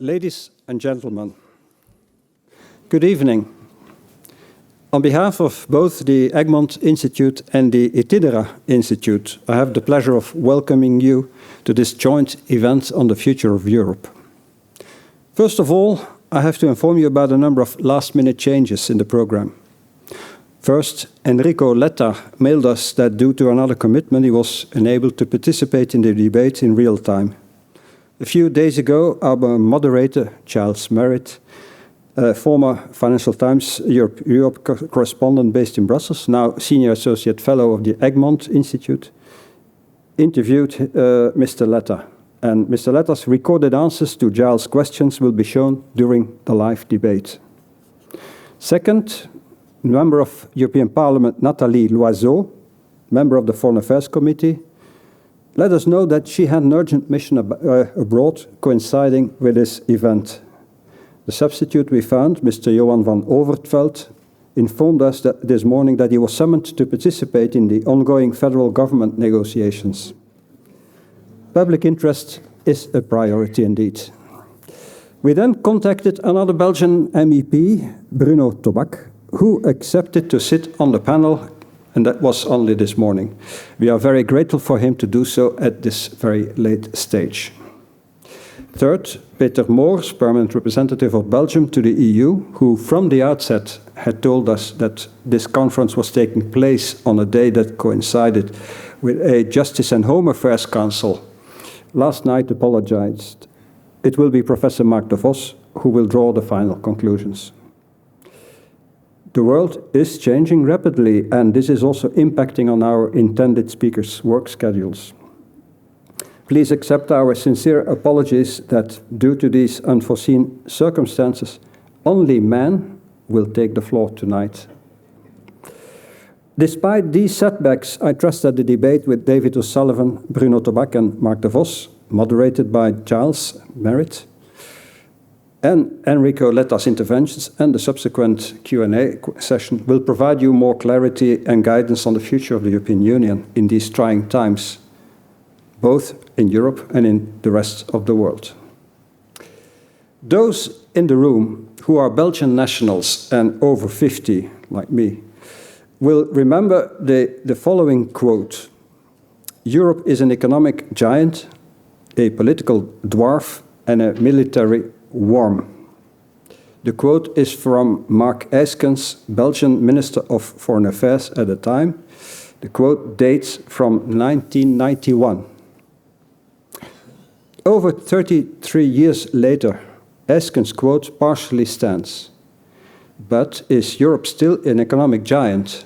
Ladies and gentlemen, good evening. On behalf of both the Egmont Institute and the Itidera Institute, I have the pleasure of welcoming you to this joint event on the future of Europe. First of all, I have to inform you about a number of last-minute changes in the program. First, Enrico Letta mailed us that due to another commitment, he was unable to participate in the debate in real time. A few days ago, our moderator, Charles Merritt, former Financial Times Europe correspondent based in Brussels, now Senior Associate Fellow of the Egmont Institute, interviewed Mr. Letta. And Mr. Letta's recorded answers to Giles' questions will be shown during the live debate. Second, Member of European Parliament Nathalie Loiseau, member of the Foreign Affairs Committee, let us know that she had an urgent mission abroad coinciding with this event. The substitute we found, Mr. Johan van Overtveld, informed us that this morning that he was summoned to participate in the ongoing federal government negotiations. Public interest is a priority indeed. We then contacted another Belgian MEP, Bruno Tobak, who accepted to sit on the panel, and that was only this morning. We are very grateful for him to do so at this very late stage. Third, Peter Moors, permanent representative of Belgium to the EU, who from the outset had told us that this conference was taking place on a day that coincided with a Justice and Home Affairs Council, last night apologized. It will be Professor Mark de Vos who will draw the final conclusions. The world is changing rapidly, and this is also impacting on our intended speakers' work schedules. Please accept our sincere apologies that due to these unforeseen circumstances, only men will take the floor tonight. Despite these setbacks, I trust that the debate with David O'Sullivan, Bruno Tobak and Mark de Vos, moderated by Giles Merritt, and Enrico Letta's interventions and the subsequent Q&A session will provide you more clarity and guidance on the future of the European Union in these trying times, both in Europe and in the rest of the world. Those in the room who are Belgian nationals and over 50, like me, will remember the following quote: "Europe is an economic giant, a political dwarf, and a military worm." The quote is from Mark Eyskens, Belgian Minister of Foreign Affairs at the time. The quote dates from 1991. Over 33 years later, Eyskens' quote partially stands. But is Europe still an economic giant?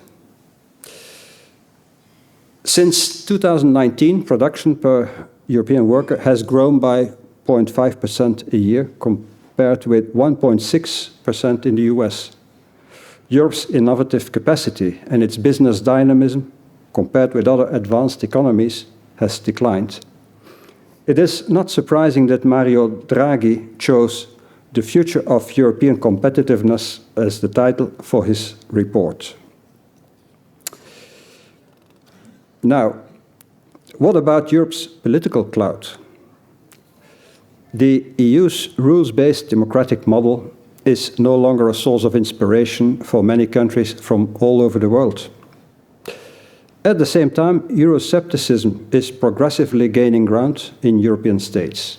Since 2019, production per European worker has grown by 0.5% a year, compared with 1.6% in the US. Europe's innovative capacity and its business dynamism, compared with other advanced economies, has declined. It is not surprising that Mario Draghi chose "The Future of European Competitiveness" as the title for his report. Now, what about Europe's political clout? The EU's rules-based democratic model is no longer a source of inspiration for many countries from all over the world. At the same time, Euroscepticism is progressively gaining ground in European states.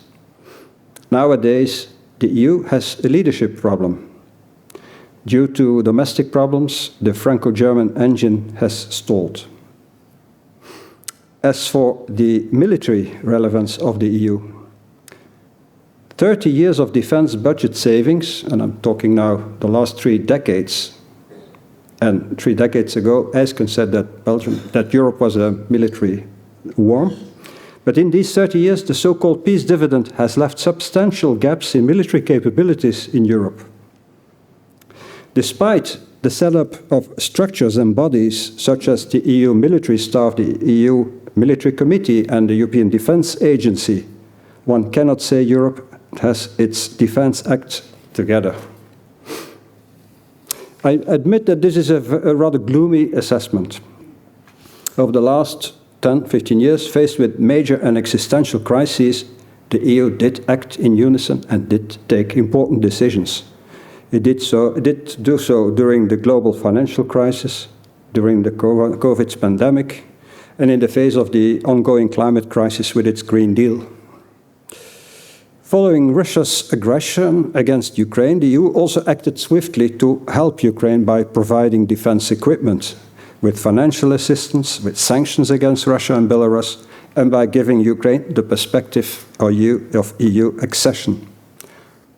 Nowadays, the EU has a leadership problem. Due to domestic problems, the Franco-German engine has stalled. As for the military relevance of the EU, 30 years of defense budget savings, and I'm talking now the last 3 decades, and 3 decades ago, Eyskens said that Europe was a military worm. But in these 30 years, the so-called peace dividend has left substantial gaps in military capabilities in Europe. Despite the setup of structures and bodies such as the EU military staff, the EU military committee, and the European Defence Agency, one cannot say Europe has its defense act together. I admit that this is a rather gloomy assessment. Over the last 10, 15 years, faced with major and existential crises, The EU did act in unison and did take important decisions. It did do so during the global financial crisis, during the COVID pandemic, and in the face of the ongoing climate crisis with its Green Deal. Following Russia's aggression against Ukraine, the EU also acted swiftly to help Ukraine by providing defense equipment, with financial assistance, with sanctions against Russia and Belarus, and by giving Ukraine the perspective of EU accession.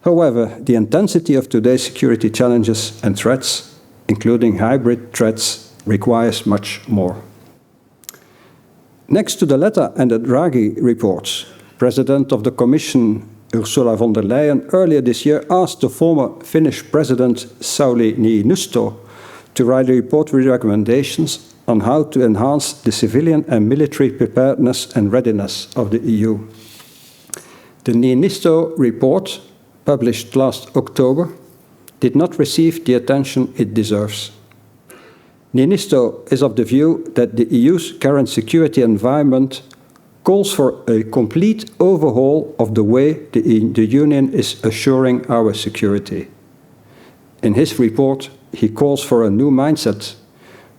However, the intensity of today's security challenges and threats, including hybrid threats, requires much more. Next to the Letta and the Draghi reports, President of the Commission Ursula von der Leyen earlier this year asked the former Finnish President Sauli Niinisto to write a report with recommendations on how to enhance the civilian and military preparedness and readiness of the EU. The Niinisto report, published last October, did not receive the attention it deserves. Niinisto is of the view that the EU's current security environment calls for a complete overhaul of the way the Union is assuring our security. In his report, he calls for a new mindset,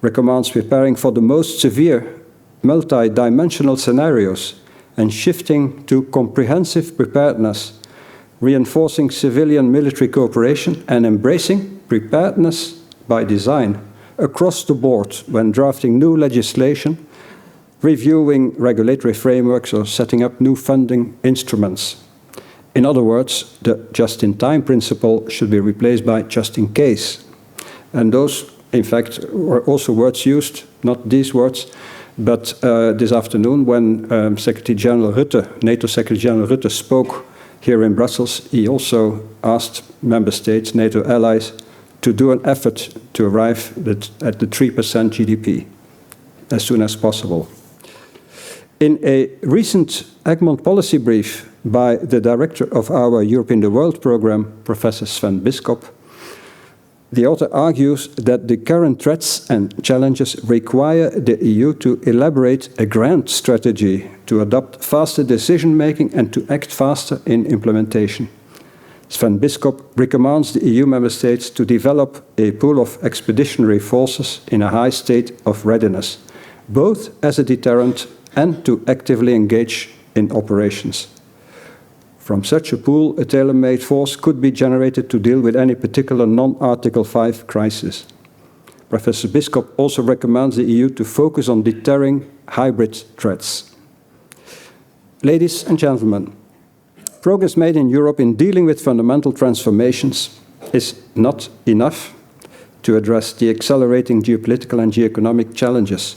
recommends preparing for the most severe, multi-dimensional scenarios and shifting to comprehensive preparedness, reinforcing civilian-military cooperation and embracing preparedness by design across the board when drafting new legislation, reviewing regulatory frameworks or setting up new funding instruments. In other words, the just-in-time principle should be replaced by just-in-case. And those, in fact, were also words used, not these words, but this afternoon when Secretary General Rutte, NATO Secretary General Rutte, spoke here in Brussels, he also asked member states, NATO allies, to do an effort to arrive at the 3% GDP as soon as possible. In a recent Egmont policy brief by the director of our Europe in the World program, Professor Sven Bisschop, the author argues that the current threats and challenges require the EU to elaborate a grand strategy to adopt faster decision-making and to act faster in implementation. Sven Bisschop recommends the EU member states to develop a pool of expeditionary forces in a high state of readiness, both as a deterrent and to actively engage in operations. From such a pool, a tailor-made force could be generated to deal with any particular non-Article 5 crisis. Professor Bisschop also recommends the EU to focus on deterring hybrid threats. Ladies and gentlemen, progress made in Europe in dealing with fundamental transformations is not enough to address the accelerating geopolitical and geoeconomic challenges.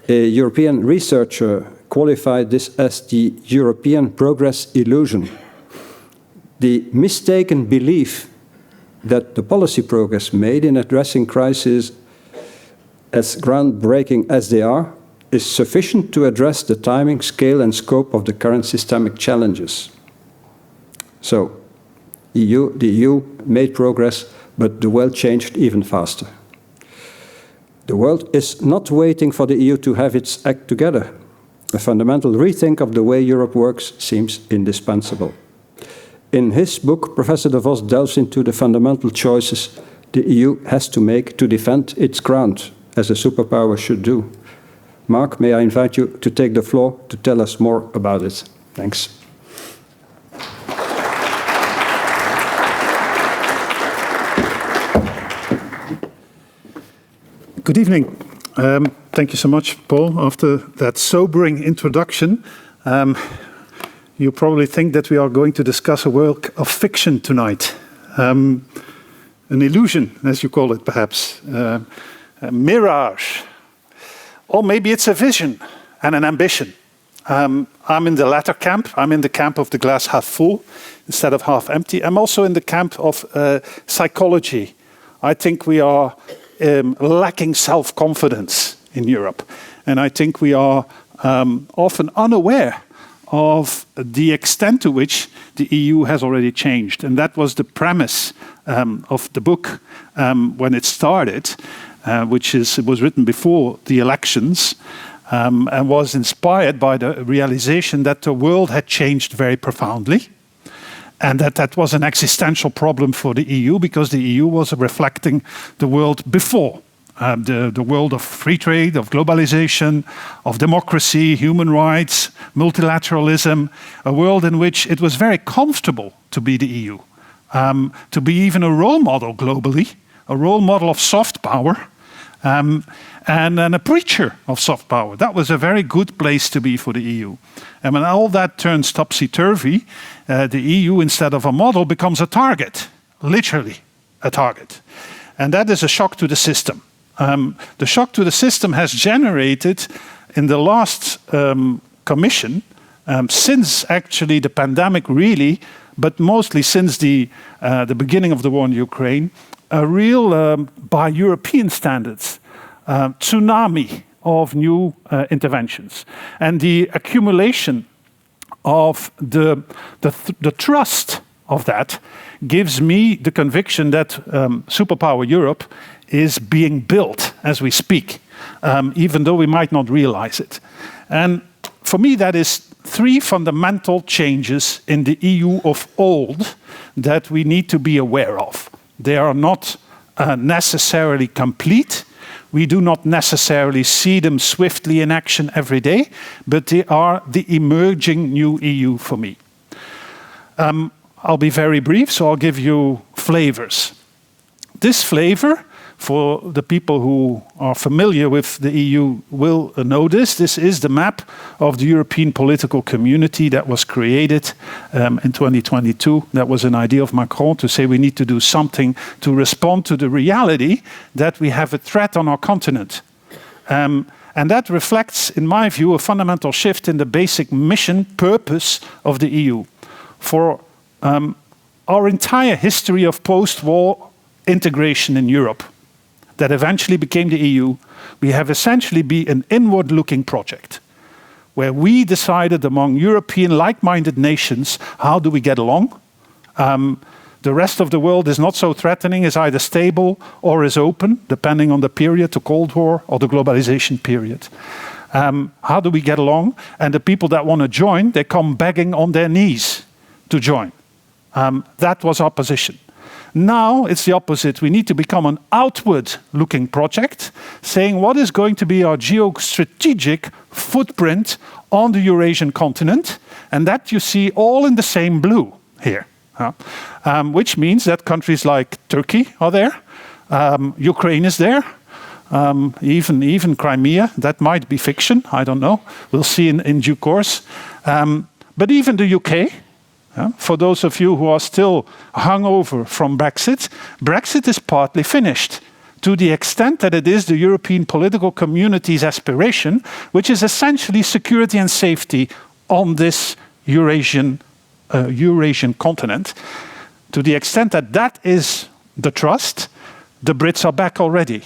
A European researcher qualified this as the European progress illusion, the mistaken belief that the policy progress made in addressing crises, as groundbreaking as they are, is sufficient to address the timing, scale and scope of the current systemic challenges. So, the EU made progress, but the world changed even faster. The world is not waiting for the EU to have its act together. A fundamental rethink of the way Europe works seems indispensable. In his book, Professor De Vos delves into the fundamental choices the EU has to make to defend its ground, as a superpower should do. Mark, may I invite you to take the floor to tell us more about it. Thanks. Good evening. Thank you so much, Paul. After that sobering introduction, you probably think that we are going to discuss a work of fiction tonight. An illusion, as you call it, perhaps. A mirage. Or maybe it's a vision and an ambition. I'm in the latter camp. I'm in the camp of the glass half full instead of half empty. I'm also in the camp of psychology. I think we are lacking self-confidence in Europe. And I think we are often unaware of the extent to which the EU has already changed. And that was the premise of the book when it started, which was written before the elections. and was inspired by the realization that the world had changed very profoundly, and that was an existential problem for the EU, because the EU was reflecting the world before. The world of free trade, of globalization, of democracy, human rights, multilateralism, a world in which it was very comfortable to be the EU, to be even a role model globally, a role model of soft power, and a preacher of soft power. That was a very good place to be for the EU. And when all that turns topsy-turvy, the EU, instead of a model, becomes a target, literally a target. And that is a shock to the system. The shock to the system has generated, in the last Commission, since actually the pandemic really, but mostly since the beginning of the war in Ukraine, a real, by European standards, tsunami of new interventions. And the accumulation of the trust of that gives me the conviction that Superpower Europe is being built as we speak, even though we might not realize it. And for me, that is 3 fundamental changes in the EU of old that we need to be aware of. They are not necessarily complete. We do not necessarily see them swiftly in action every day, but they are the emerging new EU for me. I'll be very brief, so I'll give you flavors. This flavor, for the people who are familiar with the EU will know this. This is the map of the European political community that was created in 2022. That was an idea of Macron to say we need to do something to respond to the reality that we have a threat on our continent. And that reflects, in my view, a fundamental shift in the basic mission purpose of the EU. For our entire history of post-war integration in Europe, that eventually became the EU, we have essentially been an inward-looking project, where we decided among European like-minded nations, how do we get along? The rest of the world is not so threatening, is either stable or is open, depending on the period, the Cold War or the globalization period. How do we get along? And the people that want to join, they come begging on their knees to join. That was our position. Now it's the opposite. We need to become an outward-looking project, saying what is going to be our geostrategic footprint on the Eurasian continent, and that you see all in the same blue here, which means that countries like Turkey are there, Ukraine is there, even Crimea. That might be fiction, I don't know. We'll see in due course. But even the UK. For those of you who are still hungover from Brexit, Brexit is partly finished, to the extent that it is the European political community's aspiration, which is essentially security and safety on this Eurasian continent. To the extent that that is the trust, the Brits are back already.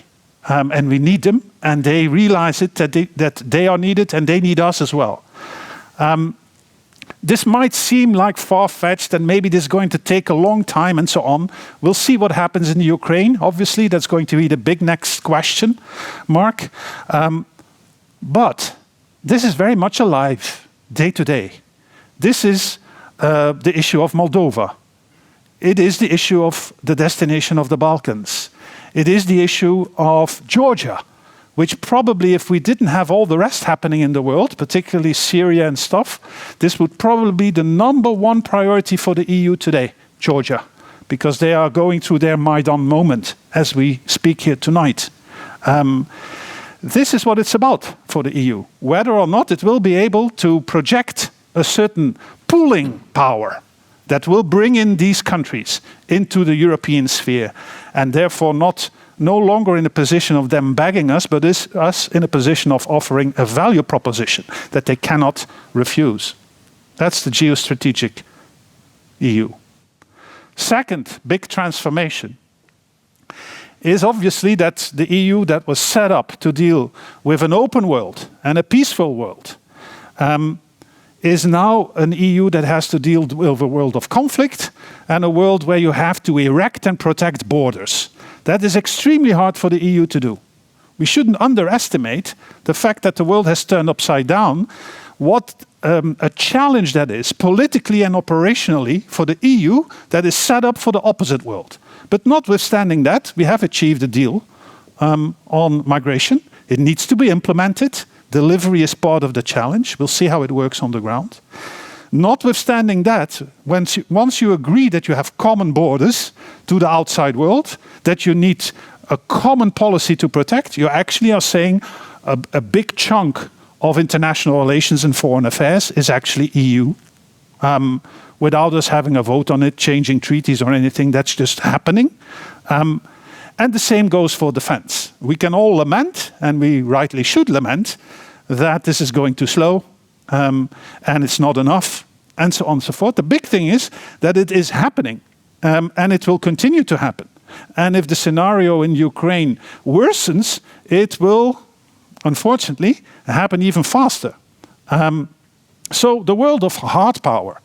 And we need them, and they realize it, that they are needed, and they need us as well. This might seem like far-fetched, and maybe this is going to take a long time and so on. We'll see what happens in the Ukraine. Obviously, that's going to be the big next question mark. But this is very much alive, day to day. This is the issue of Moldova. It is the issue of the destination of the Balkans. It is the issue of Georgia, which probably, if we didn't have all the rest happening in the world, particularly Syria and stuff, this would probably be the #1 priority for the EU today, Georgia, because they are going through their Maidan moment as we speak here tonight. This is what it's about for the EU, whether or not it will be able to project a certain pooling power that will bring in these countries into the European sphere, and therefore no longer in a position of them begging us, but is us in a position of offering a value proposition that they cannot refuse. That's the geostrategic EU. Second big transformation is obviously that the EU that was set up to deal with an open world and a peaceful world is now an EU that has to deal with a world of conflict and a world where you have to erect and protect borders. That is extremely hard for the EU to do. we shouldn't underestimate the fact that the world has turned upside down, what a challenge that is politically and operationally for the EU that is set up for the opposite world. But notwithstanding that, we have achieved a deal on migration. It needs to be implemented. Delivery is part of the challenge. We'll see how it works on the ground. Notwithstanding that, once you agree that you have common borders to the outside world, that you need a common policy to protect, you actually are saying a big chunk of international relations and foreign affairs is actually EU. Without us having a vote on it, changing treaties or anything, that's just happening. And the same goes for defense. We can all lament, and we rightly should lament, that this is going too slow, and it's not enough, and so on and so forth. The big thing is that it is happening, and it will continue to happen. And if the scenario in Ukraine worsens, it will, unfortunately, happen even faster. So the world of hard power,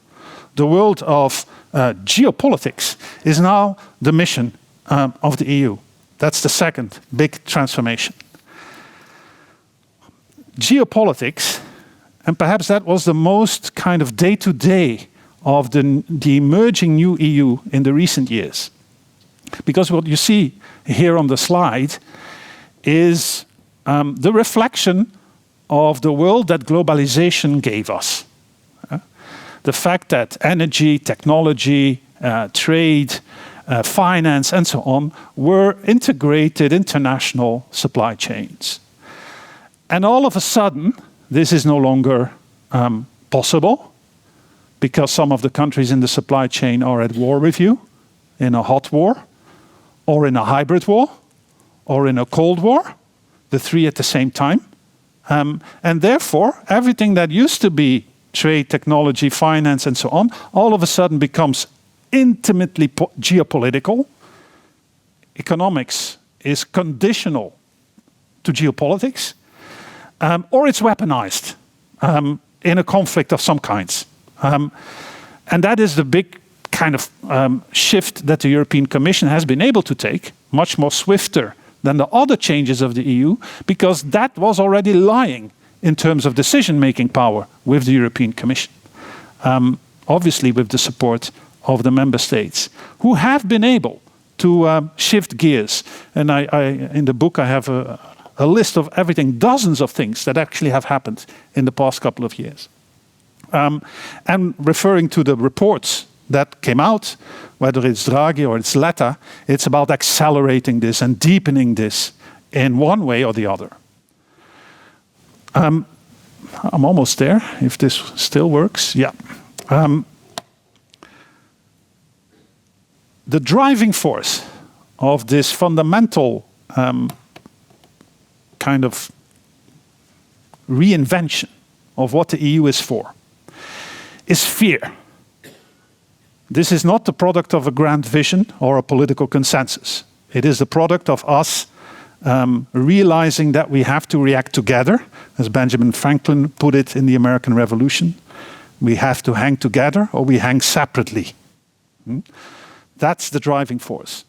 the world of geopolitics, is now the mission of the EU. That's the second big transformation. Geopolitics, and perhaps that was the most kind of day-to-day of the emerging new EU in the recent years. Because what you see here on the slide is the reflection of the world that globalization gave us. The fact that energy, technology, trade, finance, and so on were integrated international supply chains. And all of a sudden, this is no longer possible because some of the countries in the supply chain are at war with you, in a hot war, or in a hybrid war, or in a cold war, the three at the same time. And therefore, everything that used to be trade, technology, finance, and so on, all of a sudden becomes intimately geopolitical. Economics is conditional to geopolitics, or it's weaponized in a conflict of some kinds. And that is the big kind of shift that the European Commission has been able to take, much more swifter than the other changes of the EU, because that was already lying in terms of decision-making power with the European Commission. Obviously with the support of the member states, who have been able to shift gears. And in the book I have a list of everything, dozens of things that actually have happened in the past couple of years. And referring to the reports that came out, whether it's Draghi or it's Letta, it's about accelerating this and deepening this in one way or the other. I'm almost there, if this still works. Yeah. The driving force of this fundamental kind of reinvention of what the EU is for is fear. This is not the product of a grand vision or a political consensus. It is the product of us realizing that we have to react together, as Benjamin Franklin put it in the American Revolution. We have to hang together or we hang separately. That's the driving force.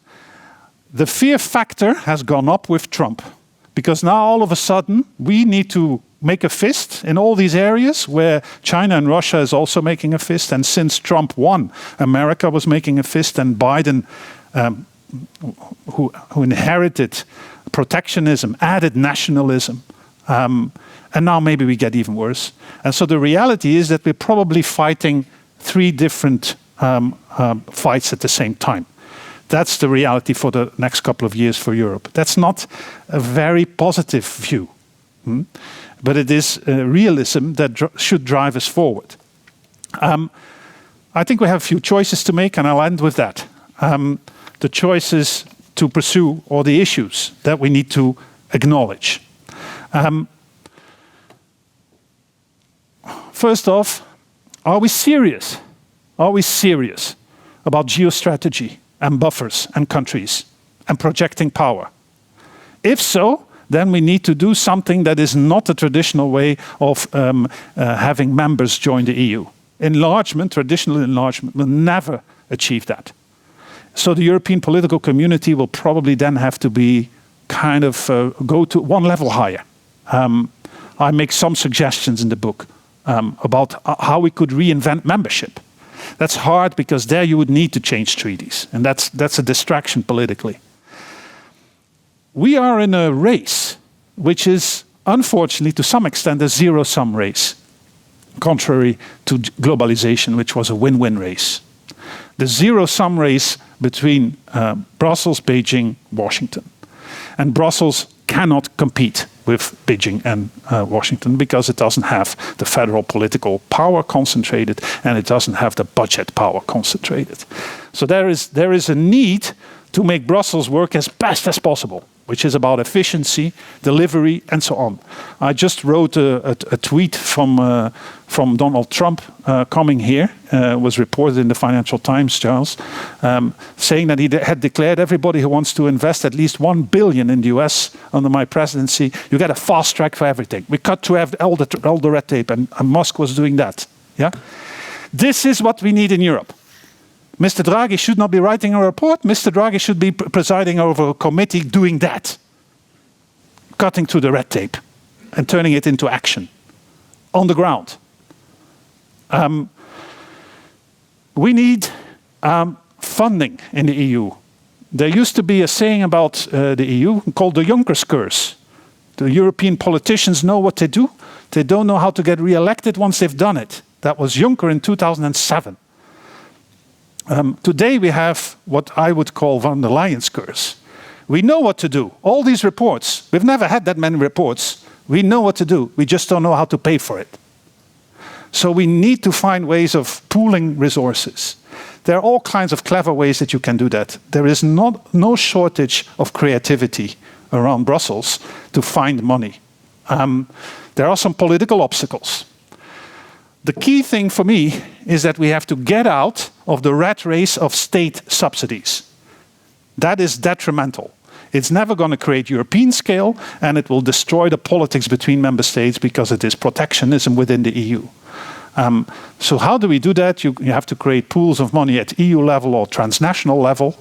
The fear factor has gone up with Trump, because now all of a sudden we need to make a fist in all these areas where China and Russia is also making a fist. And since Trump won, America was making a fist, and Biden, who inherited protectionism, added nationalism. And now maybe we get even worse. And so the reality is that we're probably fighting three different fights at the same time. That's the reality for the next couple of years for Europe. That's not a very positive view. But it is realism that should drive us forward. I think we have a few choices to make, and I'll end with that. The choices to pursue, or the issues that we need to acknowledge. First off, are we serious? Are we serious about geostrategy and buffers and countries and projecting power? If so, then we need to do something that is not the traditional way of having members join the EU. Enlargement, traditional enlargement, will never achieve that. So the European political community will probably then have to be kind of go to one level higher. I make some suggestions in the book about how we could reinvent membership. That's hard because there you would need to change treaties, and that's a distraction politically. We are in a race which is, unfortunately, to some extent, a zero-sum race, contrary to globalization, which was a win-win race. The zero-sum race between Brussels, Beijing, Washington. And Brussels cannot compete with Beijing and Washington because it doesn't have the federal political power concentrated and it doesn't have the budget power concentrated. So there is a need to make Brussels work as best as possible, which is about efficiency, delivery, and so on. I just wrote a tweet from Donald Trump coming here, was reported in the Financial Times, Charles, saying that he had declared everybody who wants to invest at least $1 billion in the US under my presidency, you get a fast track for everything. We cut through all the red tape, and Musk was doing that. Yeah, this is what we need in Europe. Mr. Draghi should not be writing a report. Mr. Draghi should be presiding over a committee doing that. Cutting through the red tape and turning it into action on the ground. We need funding in the EU. There used to be a saying about the EU called the Juncker's curse. The European politicians know what they do. They don't know how to get re-elected once they've done it. That was Juncker in 2007. Today we have what I would call von der Leyen's curse. We know what to do. All these reports, we've never had that many reports. We know what to do. We just don't know how to pay for it. So we need to find ways of pooling resources. There are all kinds of clever ways that you can do that. There is no shortage of creativity around Brussels to find money. There are some political obstacles. The key thing for me is that we have to get out of the rat race of state subsidies. That is detrimental. It's never going to create European scale, and it will destroy the politics between member states because it is protectionism within the EU. So how do we do that? You have to create pools of money at EU level or transnational level.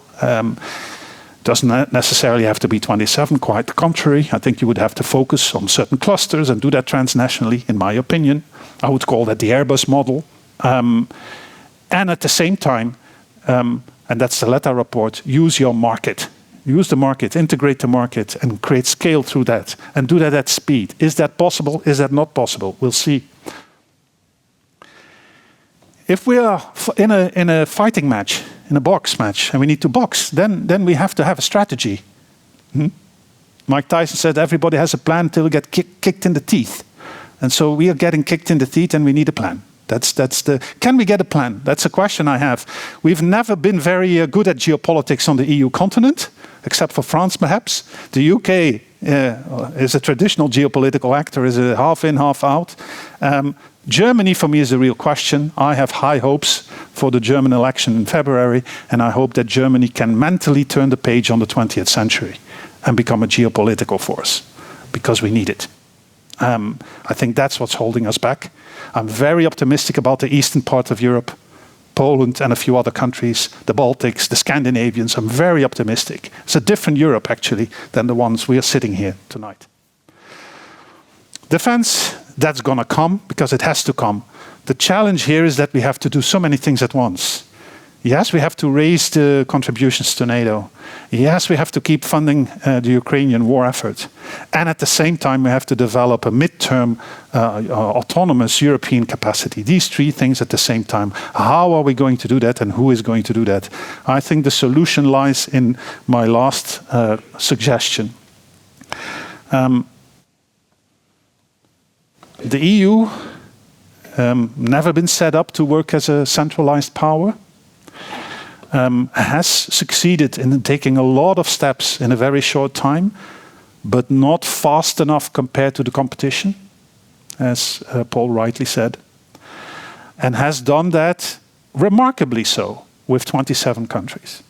Doesn't necessarily have to be 27, quite the contrary. I think you would have to focus on certain clusters and do that transnationally, in my opinion. I would call that the Airbus model. And at the same time, and that's the Letta report, use your market. Use the market, integrate the market, and create scale through that. And do that at speed. Is that possible? Is that not possible? We'll see. If we are in a fighting match, in a box match, and we need to box, then we have to have a strategy. Mike Tyson said everybody has a plan till we get kicked in the teeth. And so we are getting kicked in the teeth and we need a plan. Can we get a plan? That's a question I have. We've never been very good at geopolitics on the EU continent, except for France perhaps. The UK is a traditional geopolitical actor, is a half in, half out. Germany for me is a real question. I have high hopes for the German election in February, and I hope that Germany can mentally turn the page on the 20th century and become a geopolitical force, because we need it. I think that's what's holding us back. I'm very optimistic about the eastern part of Europe, Poland and a few other countries, the Baltics, the Scandinavians. I'm very optimistic. It's a different Europe, actually, than the ones we are sitting here tonight. Defense, that's going to come because it has to come. The challenge here is that we have to do so many things at once. Yes, we have to raise the contributions to NATO. Yes, we have to keep funding the Ukrainian war effort. And at the same time, we have to develop a midterm autonomous European capacity. These three things at the same time. How are we going to do that, and who is going to do that? I think the solution lies in my last suggestion. The EU never been set up to work as a centralized power. Has succeeded in taking a lot of steps in a very short time, but not fast enough compared to the competition, as Paul rightly said, and has done that remarkably so with 27 countries.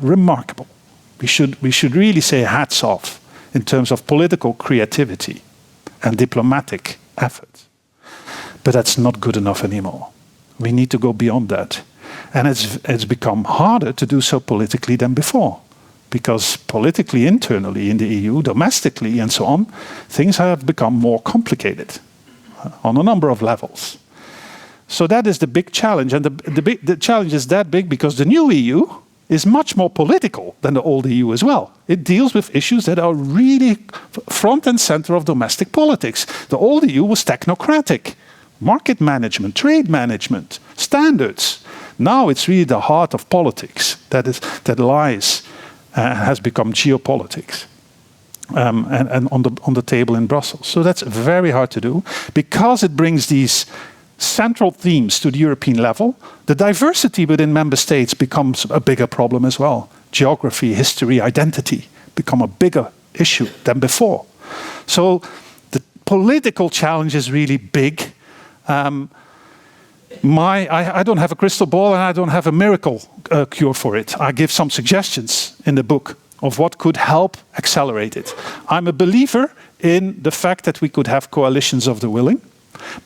Remarkable. We should really say hats off in terms of political creativity and diplomatic effort. But that's not good enough anymore. We need to go beyond that. And it's become harder to do so politically than before, because politically, internally in the EU, domestically and so on, things have become more complicated on a number of levels. So that is the big challenge, and the challenge is that big because the new EU is much more political than the old EU as well. It deals with issues that are really front and center of domestic politics. The old EU was technocratic, market management, trade management, standards. Now it's really the heart of politics that has become geopolitics. And on the table in Brussels. So that's very hard to do because it brings these central themes to the European level. The diversity within member states becomes a bigger problem as well. Geography, history, identity become a bigger issue than before. So the political challenge is really big. I don't have a crystal ball and I don't have a miracle cure for it. I give some suggestions in the book of what could help accelerate it. I'm a believer in the fact that we could have coalitions of the willing,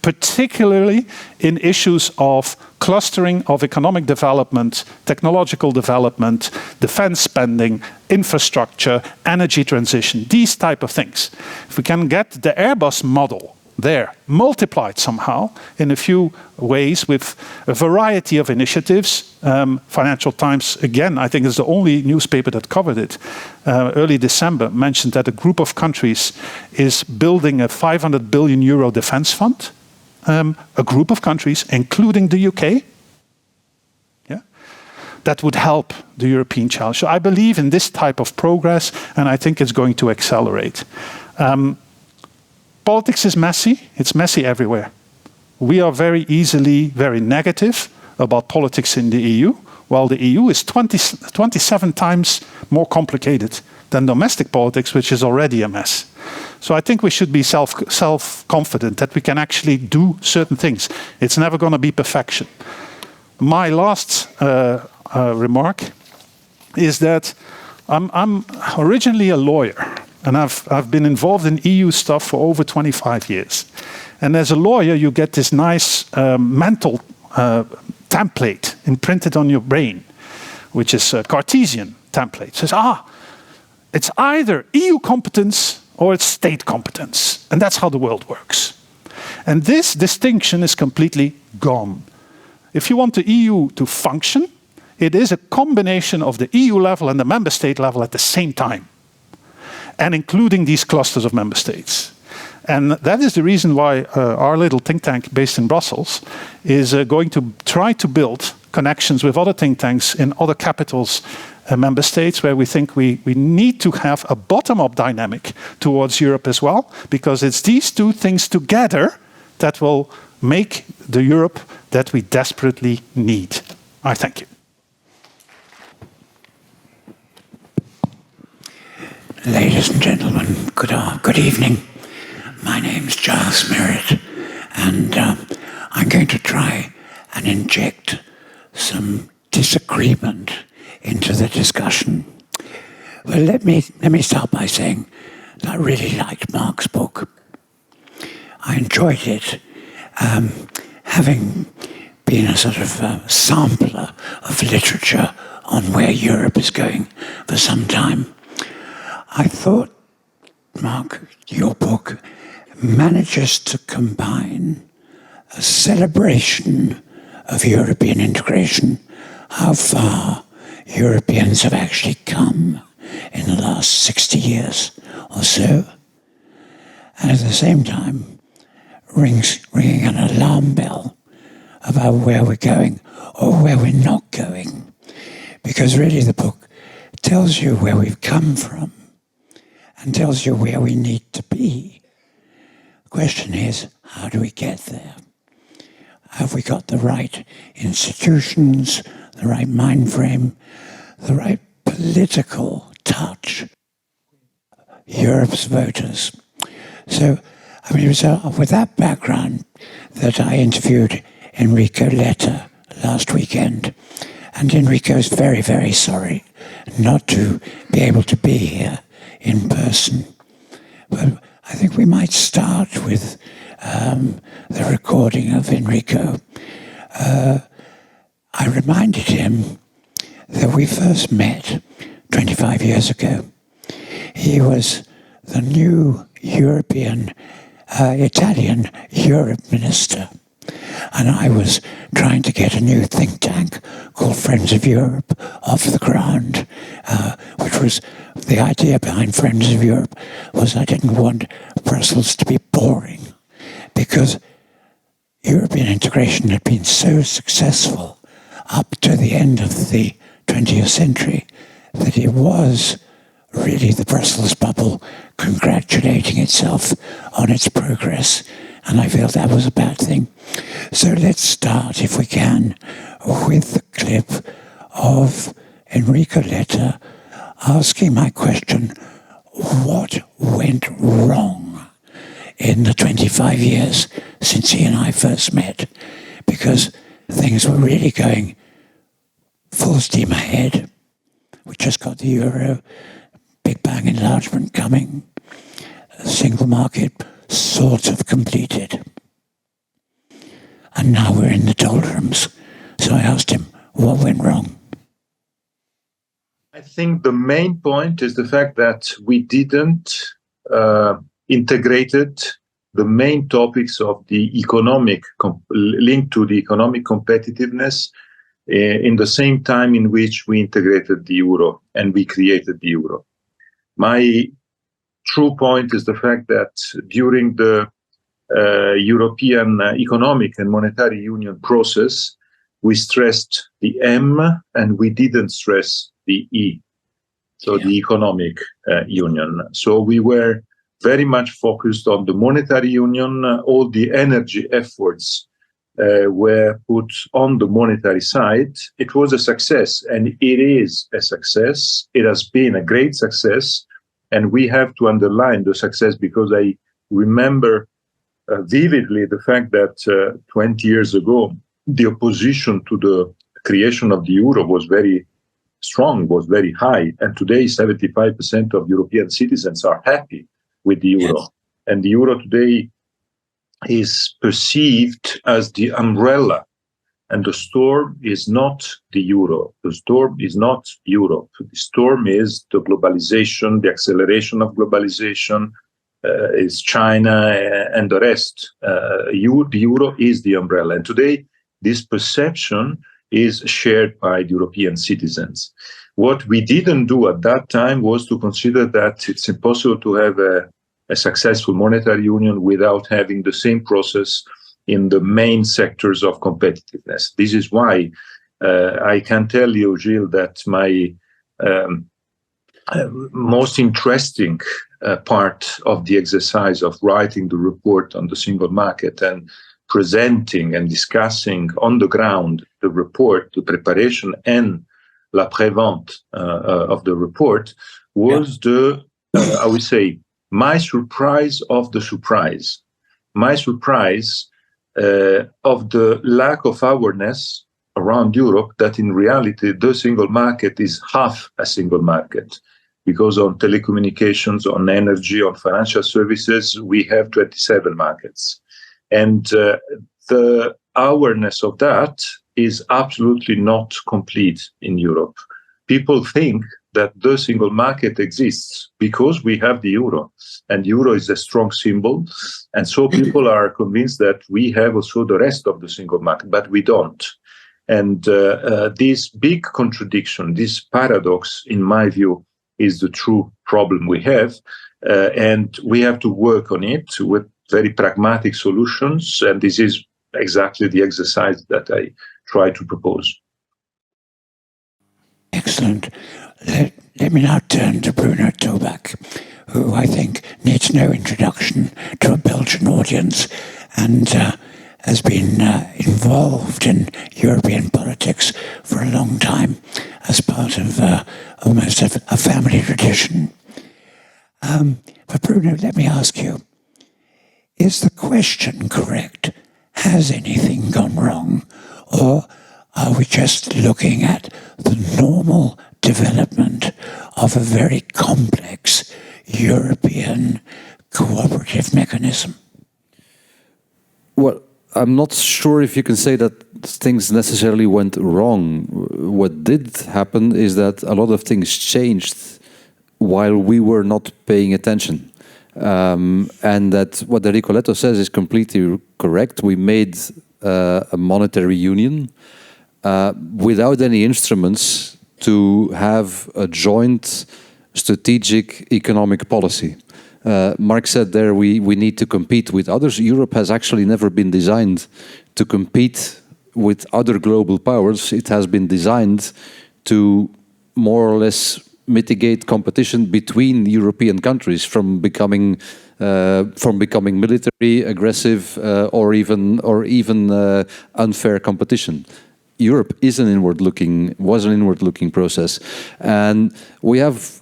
particularly in issues of clustering of economic development, technological development, defense spending, infrastructure, energy transition, these type of things. If we can get the Airbus model there, multiplied somehow in a few ways with a variety of initiatives. Financial Times, again, I think is the only newspaper that covered it. Early December mentioned that a group of countries is building a 500 billion euro defense fund. A group of countries, including the UK. Yeah, that would help the European challenge. So I believe in this type of progress, and I think it's going to accelerate. Politics is messy. It's messy everywhere. We are very easily very negative about politics in the EU, while the EU is 27 times more complicated than domestic politics, which is already a mess. So I think we should be self-confident that we can actually do certain things. It's never going to be perfection. My last remark is that I'm originally a lawyer. And I've been involved in EU stuff for over 25 years. And as a lawyer, you get this nice mental template imprinted on your brain, which is a Cartesian template. It says, it's either EU competence or it's state competence. And that's how the world works. And this distinction is completely gone. If you want the EU to function, it is a combination of the EU level and the member state level at the same time, and including these clusters of member states. And that is the reason why our little think tank based in Brussels is going to try to build connections with other think tanks in other capitals and member states where we think we need to have a bottom-up dynamic towards Europe as well, because it's these two things together that will make the Europe that we desperately need. I thank you. Ladies and gentlemen, good evening. My name's Giles Merritt, and I'm going to try and inject some disagreement into the discussion. Well, let me start by saying that I really liked Mark's book. I enjoyed it, having been a sort of sampler of literature on where Europe is going for some time. I thought, Mark, your book manages to combine a celebration of European integration, how far Europeans have actually come in the last 60 years or so, and at the same time ringing an alarm bell about where we're going or where we're not going, because really the book tells you where we've come from and tells you where we need to be. The question is, how do we get there? Have we got the right institutions, the right mind frame, the right political touch? Europe's voters. So, I mean, it was with that background that I interviewed Enrico Letta last weekend. And Enrico's very, very sorry not to be able to be here in person. But I think we might start with the recording of Enrico. I reminded him that we first met 25 years ago. He was the new Italian Europe minister. And I was trying to get a new think tank called Friends of Europe off the ground, which was the idea behind Friends of Europe was I didn't want Brussels to be boring because European integration had been so successful up to the end of the 20th century that it was really the Brussels bubble congratulating itself on its progress. And I felt that was a bad thing. So let's start, if we can, with the clip of Enrico Letta asking my question, what went wrong in the 25 years since he and I first met? Because things were really going full steam ahead. We just got the euro, Big Bang enlargement coming, single market sort of completed. And now we're in the doldrums. So I asked him, what went wrong? I think the main point is the fact that we didn't integrated the main topics of the economic linked to the economic competitiveness in the same time in which we integrated the euro and we created the euro. My true point is the fact that during the European Economic and Monetary Union process, we stressed the M and we didn't stress the E, so the economic union. So we were very much focused on the monetary union. All the energy efforts were put on the monetary side. It was a success, and it is a success. It has been a great success, and we have to underline the success because I remember vividly the fact that 20 years ago, the opposition to the creation of the euro was very strong, was very high. And today, 75% of European citizens are happy with the euro. Yes. And the euro today is perceived as the umbrella. And the storm is not the euro. The storm is not Europe. The storm is the globalization, the acceleration of globalization, is China and the rest. The euro is the umbrella. And today, this perception is shared by the European citizens. What we didn't do at that time was to consider that it's impossible to have a successful monetary union without having the same process in the main sectors of competitiveness. This is why I can tell you, Gilles, that my most interesting part of the exercise of writing the report on the single market and presenting and discussing on the ground the report, the preparation and la prévente of the report was I would say, my surprise of the surprise. My surprise of the lack of awareness around Europe that in reality the single market is half a single market. Because on telecommunications, on energy, on financial services, we have 27 markets. And the awareness of that is absolutely not complete in Europe. People think that the single market exists because we have the euro, and euro is a strong symbol. And so people are convinced that we have also the rest of the single market, but we don't. And this big contradiction, this paradox, in my view, is the true problem we have. And we have to work on it with very pragmatic solutions. And this is exactly the exercise that I try to propose. Excellent. Let me now turn to Bruno Tobak, who I think needs no introduction to a Belgian audience and has been involved in European politics for a long time as part of almost a family tradition. But Bruno, let me ask you, is the question correct? Has anything gone wrong? Or are we just looking at the normal development of a very complex European cooperative mechanism? Well, I'm not sure if you can say that things necessarily went wrong. What did happen is that a lot of things changed while we were not paying attention. And that what Enrico Letta says is completely correct. We made a monetary union without any instruments to have a joint strategic economic policy. Mark said there we need to compete with others. Europe has actually never been designed to compete with other global powers. It has been designed to more or less mitigate competition between European countries from becoming military, aggressive, or even unfair competition. Europe was an inward-looking process, and we have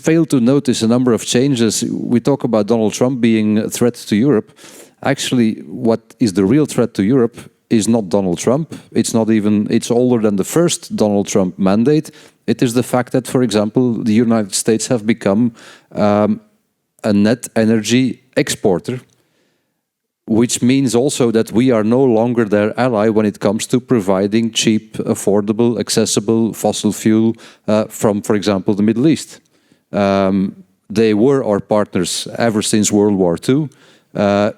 failed to notice a number of changes. We talk about Donald Trump being a threat to Europe. Actually, what is the real threat to Europe is not Donald Trump. It's older than the first Donald Trump mandate. It is the fact that, for example, the United States have become a net energy exporter, which means also that we are no longer their ally when it comes to providing cheap, affordable, accessible fossil fuel from, for example, the Middle East. They were our partners ever since World War II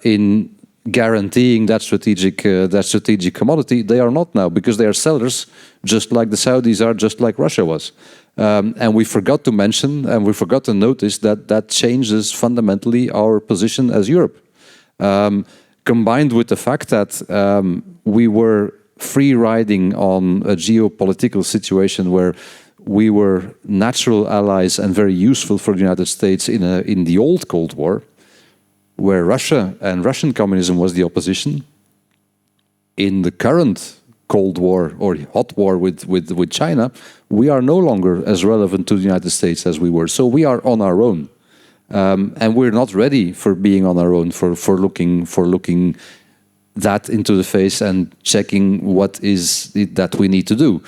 in guaranteeing that strategic commodity. They are not now, because they are sellers, just like the Saudis are, just like Russia was. And we forgot to mention, and we forgot to notice that changes fundamentally our position as Europe. Combined with the fact that we were free riding on a geopolitical situation where we were natural allies and very useful for the United States in the old Cold War, where Russia and Russian communism was the opposition. In the current Cold War or hot war with China, we are no longer as relevant to the United States as we were. So we are on our own. And we're not ready for being on our own, for looking that into the face and checking what is it that we need to do.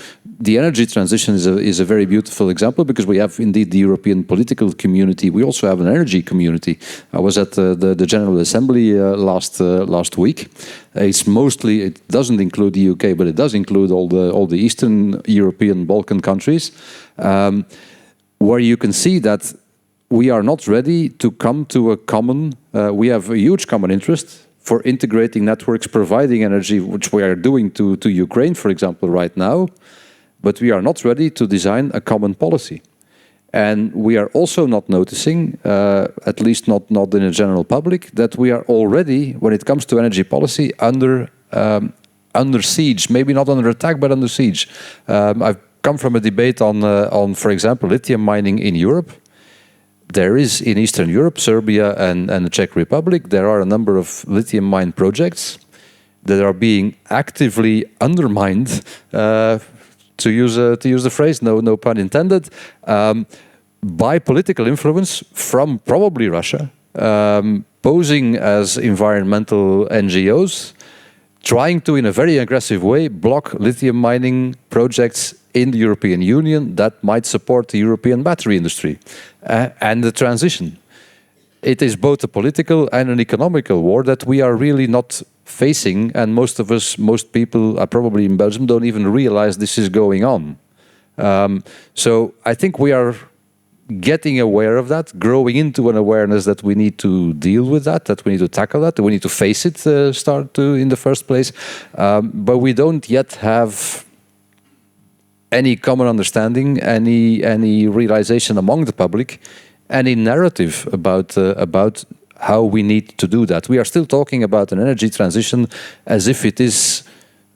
The energy transition is a very beautiful example, because we have indeed the European political community. We also have an energy community. I was at the General Assembly last week. It doesn't include the UK, but it does include all the Eastern European Balkan countries, where you can see that we are not ready to come to a common. We have a huge common interest for integrating networks, providing energy, which we are doing to Ukraine, for example, right now. But we are not ready to design a common policy. And we are also not noticing, at least not in the general public, that we are already, when it comes to energy policy, under siege. Maybe not under attack, but under siege. I've come from a debate on, for example, lithium mining in Europe. There is, in Eastern Europe, Serbia and the Czech Republic, there are a number of lithium mine projects that are being actively undermined, to use the phrase, no pun intended, by political influence from probably Russia, posing as environmental NGOs, trying to, in a very aggressive way, block lithium mining projects in the European Union that might support the European battery industry and the transition. It is both a political and an economical war that we are really not facing, and most people, probably in Belgium, don't even realize this is going on. So I think we are getting aware of that, growing into an awareness that we need to deal with that we need to tackle that we need to face it, in the first place. But we don't yet have any common understanding, any realization among the public, any narrative about how we need to do that. We are still talking about an energy transition as if it is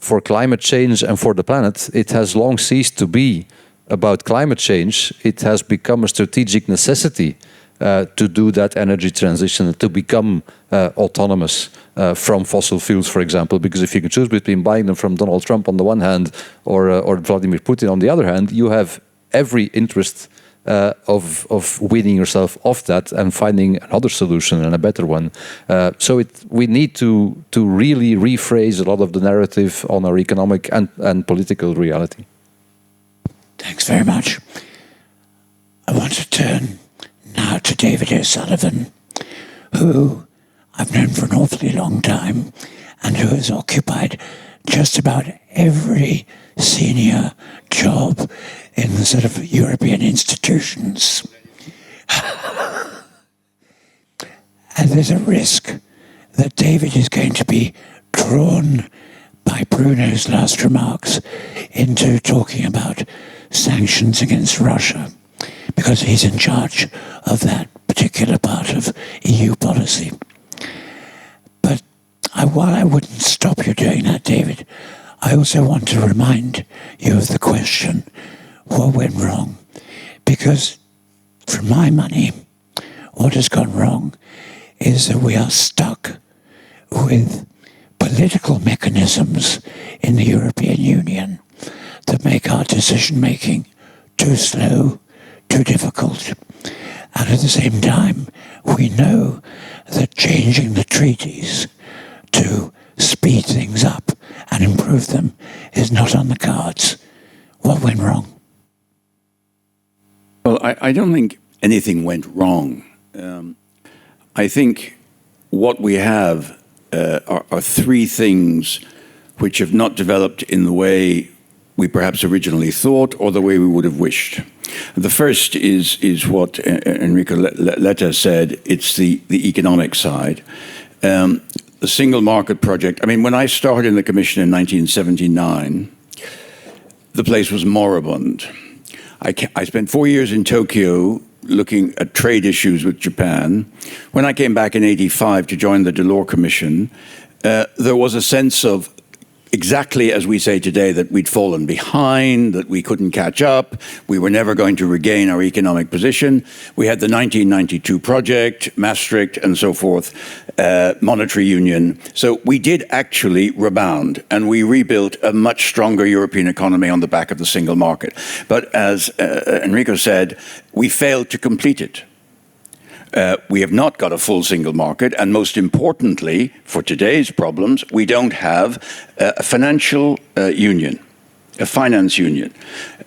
for climate change and for the planet. It has long ceased to be about climate change. It has become a strategic necessity to do that energy transition, to become autonomous from fossil fuels, for example. Because if you can choose between buying them from Donald Trump on the one hand or Vladimir Putin on the other hand, you have every interest of weaning yourself off that and finding another solution and a better one. So we need to really rephrase a lot of the narrative on our economic and political reality. Thanks very much. I want to turn now to David O'Sullivan, who I've known for an awfully long time and who has occupied just about every senior job in the sort of European institutions. And there's a risk that David is going to be drawn by Bruno's last remarks into talking about sanctions against Russia, because he's in charge of that particular part of EU policy. But while I wouldn't stop you doing that, David, I also want to remind you of the question, what went wrong? Because for my money, what has gone wrong is that we are stuck with political mechanisms in the European Union that make our decision-making too slow, too difficult. And at the same time, we know that changing the treaties to speed things up and improve them is not on the cards. What went wrong? Well, I don't think anything went wrong. I think what we have are three things which have not developed in the way we perhaps originally thought or the way we would have wished. The first is what Enrico Letta said. It's the economic side. The single market project. I mean, when I started in the Commission in 1979, the place was moribund. I spent 4 years in Tokyo looking at trade issues with Japan. When I came back in '85 to join the Delors Commission, there was a sense of, exactly as we say today, that we'd fallen behind, that we couldn't catch up, we were never going to regain our economic position. We had the 1992 project, Maastricht, and so forth, monetary union. So we did actually rebound, and we rebuilt a much stronger European economy on the back of the single market. But as Enrico said, we failed to complete it. We have not got a full single market, and most importantly, for today's problems, we don't have a financial union, a finance union.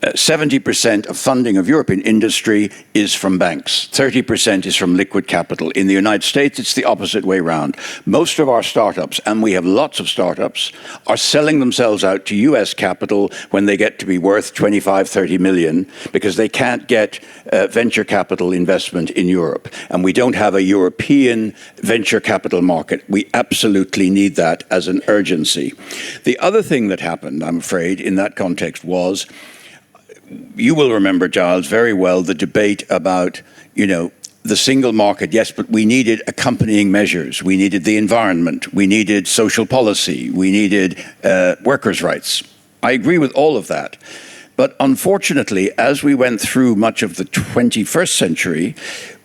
70% of funding of European industry is from banks. 30% is from liquid capital. In the United States, it's the opposite way around. Most of our startups, and we have lots of startups, are selling themselves out to US capital when they get to be worth 25, 30 million, because they can't get venture capital investment in Europe. And we don't have a European venture capital market. We absolutely need that as an urgency. The other thing that happened, I'm afraid, in that context was, you will remember, Giles, very well the debate about, the single market, yes, but we needed accompanying measures. We needed the environment. We needed social policy. We needed workers' rights. I agree with all of that. But unfortunately, as we went through much of the 21st century,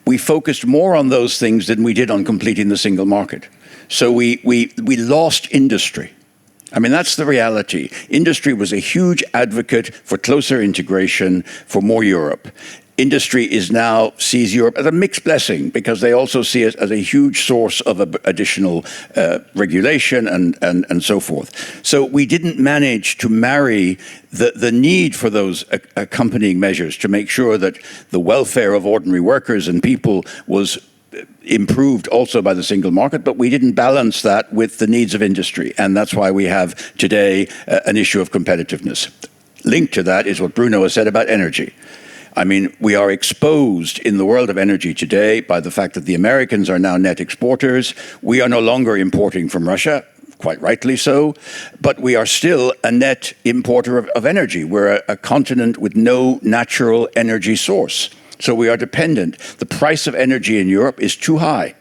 we focused more on those things than we did on completing the single market. So we lost industry. I mean, that's the reality. Industry was a huge advocate for closer integration, for more Europe. Industry sees Europe as a mixed blessing, because they also see it as a huge source of additional regulation and so forth. So we didn't manage to marry the need for those accompanying measures to make sure that the welfare of ordinary workers and people was improved also by the single market, but we didn't balance that with the needs of industry. And that's why we have today an issue of competitiveness. Linked to that is what Bruno has said about energy. I mean, we are exposed in the world of energy today by the fact that the Americans are now net exporters. We are no longer importing from Russia, quite rightly so, but we are still a net importer of energy. We're a continent with no natural energy source. So we are dependent. The price of energy in Europe is too high,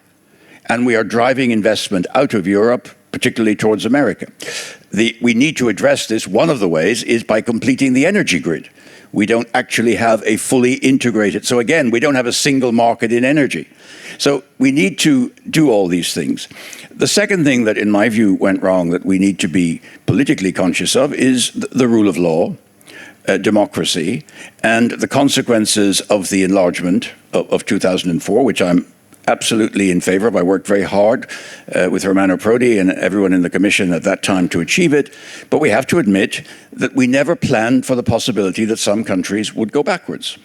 and we are driving investment out of Europe, particularly towards America. We need to address this. One of the ways is by completing the energy grid. We don't actually have a fully integrated. So again, we don't have a single market in energy. So we need to do all these things. The second thing that, in my view, went wrong that we need to be politically conscious of is the rule of law. Democracy, and the consequences of the enlargement of 2004, which I'm absolutely in favor of. I worked very hard with Romano Prodi and everyone in the Commission at that time to achieve it. But we have to admit that we never planned for the possibility that some countries would go backwards.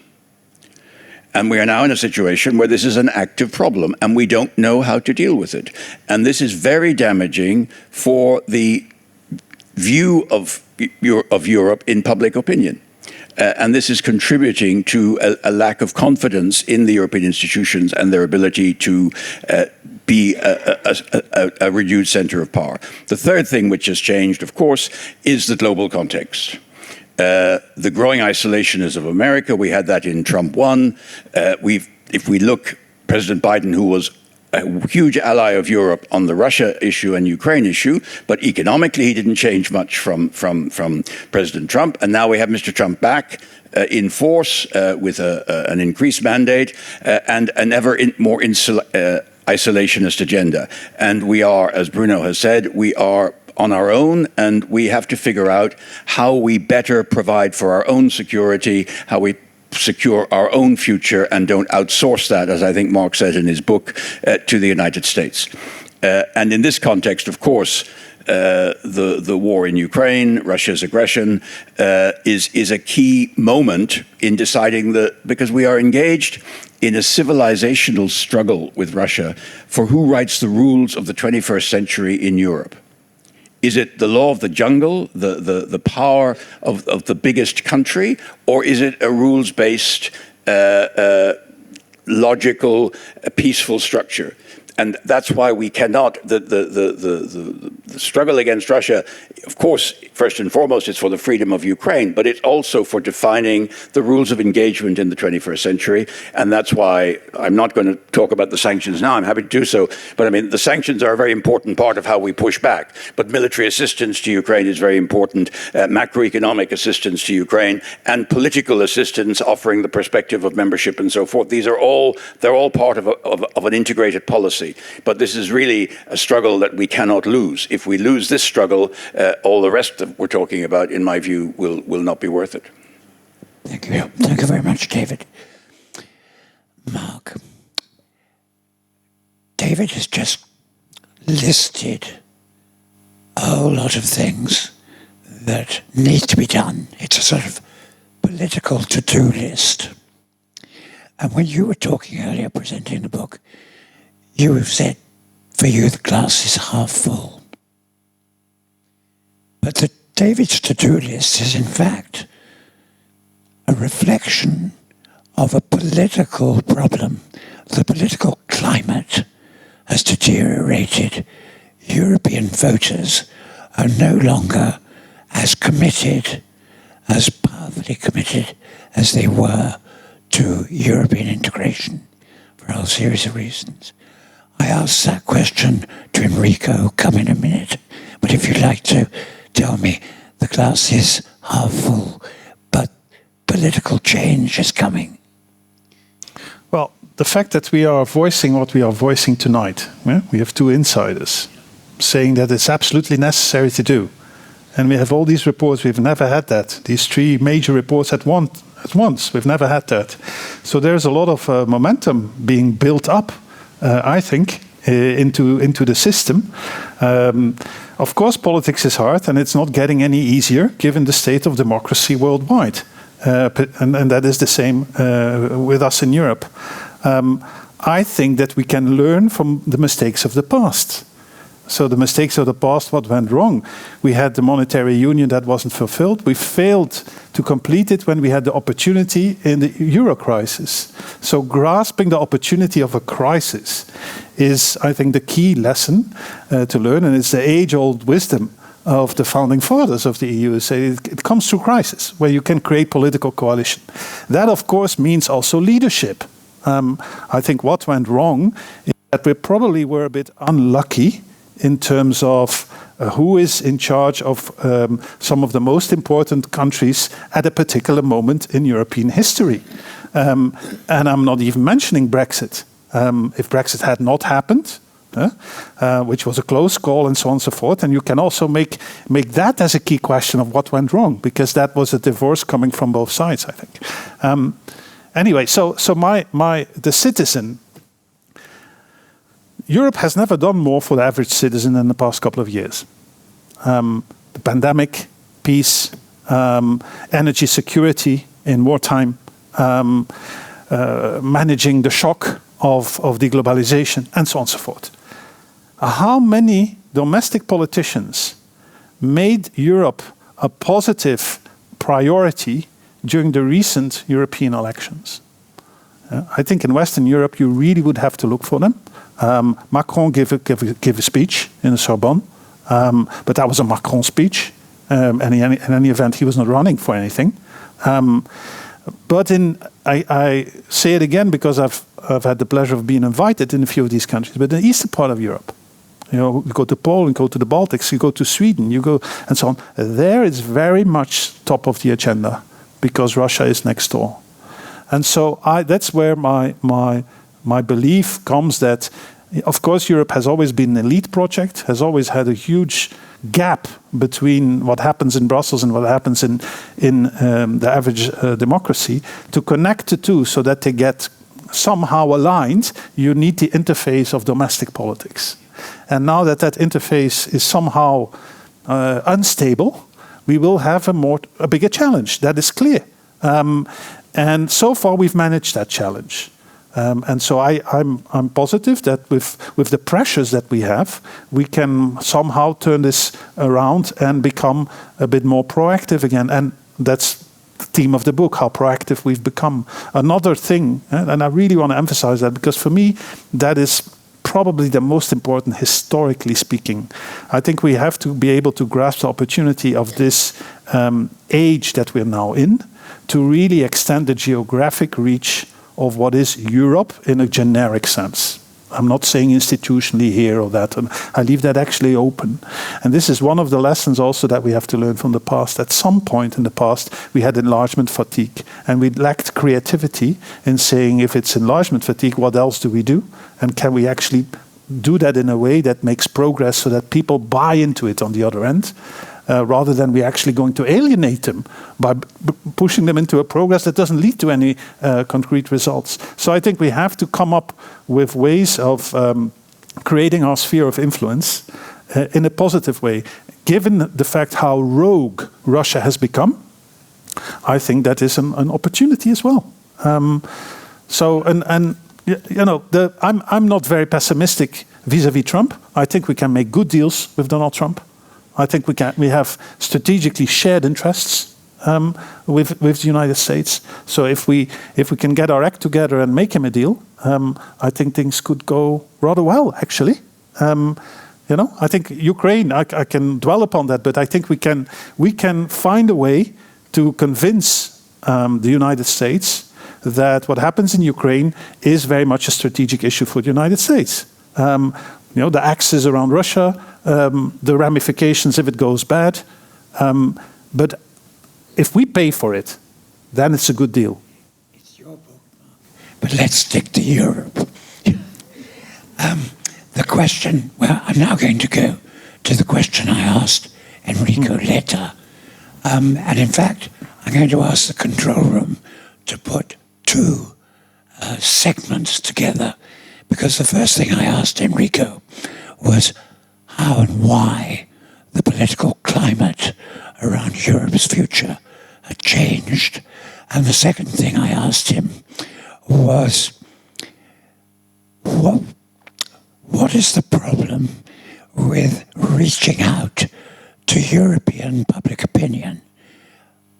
And we are now in a situation where this is an active problem and we don't know how to deal with it. And this is very damaging for the view of Europe in public opinion. And this is contributing to a lack of confidence in the European institutions and their ability to be a renewed center of power. The third thing which has changed, of course, is the global context. The growing isolationism of America, we had that in Trump 1. If we look, President Biden, who was a huge ally of Europe on the Russia issue and Ukraine issue, but economically he didn't change much from President Trump. And now we have Mr. Trump back in force with an increased mandate and an ever more isolationist agenda. And we are, as Bruno has said, we are on our own, and we have to figure out how we better provide for our own security, how we secure our own future and don't outsource that, as I think Mark said in his book, to the United States. And in this context, of course, the war in Ukraine, Russia's aggression, is a key moment in deciding because we are engaged in a civilizational struggle with Russia for who writes the rules of the 21st century in Europe. Is it the law of the jungle, the power of the biggest country, or is it a rules-based, logical, peaceful structure? And that's why we cannot, the struggle against Russia, of course, first and foremost, it's for the freedom of Ukraine, but it's also for defining the rules of engagement in the 21st century. And that's why I'm not going to talk about the sanctions now. I'm happy to do so. But I mean, the sanctions are a very important part of how we push back. But military assistance to Ukraine is very important, macroeconomic assistance to Ukraine, and political assistance offering the perspective of membership and so forth. They're all part of an integrated policy. But this is really a struggle that we cannot lose. If we lose this struggle, all the rest that we're talking about, in my view, will not be worth it. Thank you. Thank you very much, David. Mark, David has just listed a whole lot of things that need to be done. It's a sort of political to-do list. And when you were talking earlier, presenting the book, you have said, for you, the glass is half full. But David's to-do list is, in fact, a reflection of a political problem. The political climate has deteriorated. European voters are no longer as committed, as powerfully committed as they were to European integration for a whole series of reasons. I asked that question to Enrico, who'll come in a minute. But if you'd like to tell me, the glass is half full, but political change is coming. Well, the fact that we are voicing what we are voicing tonight, we have two insiders saying that it's absolutely necessary to do. And we have all these reports, we've never had that. These three major reports at once, we've never had that. So there's a lot of momentum being built up, I think, into the system. Of course, politics is hard, and it's not getting any easier given the state of democracy worldwide. And that is the same with us in Europe. I think that we can learn from the mistakes of the past. So the mistakes of the past, what went wrong? We had the monetary union that wasn't fulfilled. We failed to complete it when we had the opportunity in the euro crisis. So grasping the opportunity of a crisis is, I think, the key lesson to learn. And it's the age-old wisdom of the founding fathers of the EU. Say it comes through crisis, where you can create political coalition. That, of course, means also leadership. I think what went wrong is that we probably were a bit unlucky in terms of who is in charge of some of the most important countries at a particular moment in European history. And I'm not even mentioning Brexit. If Brexit had not happened, which was a close call and so on and so forth, and you can also make that as a key question of what went wrong, because that was a divorce coming from both sides, I think. Anyway, so the citizen, Europe has never done more for the average citizen in the past couple of years. The pandemic, peace, energy security in wartime, managing the shock of deglobalization, and so on and so forth. How many domestic politicians made Europe a positive priority during the recent European elections? I think in Western Europe, you really would have to look for them. Macron gave a speech in the Sorbonne, but that was a Macron speech. In any event, he was not running for anything. But I say it again because I've had the pleasure of being invited in a few of these countries. But in the eastern part of Europe, you go to Poland, go to the Baltics, you go to Sweden, you go and so on. There it's very much top of the agenda because Russia is next door. And so that's where my belief comes that, of course, Europe has always been an elite project, has always had a huge gap between what happens in Brussels and what happens in the average democracy. To connect the two so that they get somehow aligned, you need the interface of domestic politics. And now that interface is somehow unstable, we will have a bigger challenge. That is clear. And so far, we've managed that challenge. And so I'm positive that with the pressures that we have, we can somehow turn this around and become a bit more proactive again. And that's the theme of the book, how proactive we've become. Another thing, and I really want to emphasize that, because for me, that is probably the most important historically speaking. I think we have to be able to grasp the opportunity of this age that we're now in to really extend the geographic reach of what is Europe in a generic sense. I'm not saying institutionally here or that. I leave that actually open. And this is one of the lessons also that we have to learn from the past. At some point in the past, we had enlargement fatigue. And we lacked creativity in saying, if it's enlargement fatigue, what else do we do? And can we actually do that in a way that makes progress so that people buy into it on the other end? Rather than we actually going to alienate them by pushing them into a progress that doesn't lead to any concrete results. So I think we have to come up with ways of creating our sphere of influence in a positive way. Given the fact how rogue Russia has become, I think that is an opportunity as well. I'm not very pessimistic vis-à-vis Trump. I think we can make good deals with Donald Trump. I think we have strategically shared interests with the United States. So if we can get our act together and make him a deal, I think things could go rather well, actually. I think Ukraine, I can dwell upon that, but I think we can find a way to convince the United States that what happens in Ukraine is very much a strategic issue for the United States. The axis around Russia, the ramifications if it goes bad. But if we pay for it, then it's a good deal. It's your book, but let's stick to Europe. The question, well, I'm now going to go to the question I asked Enrico Letta. And in fact, I'm going to ask the control room to put two segments together. Because the first thing I asked Enrico was how and why the political climate around Europe's future had changed. And the second thing I asked him was, what is the problem with reaching out to European public opinion?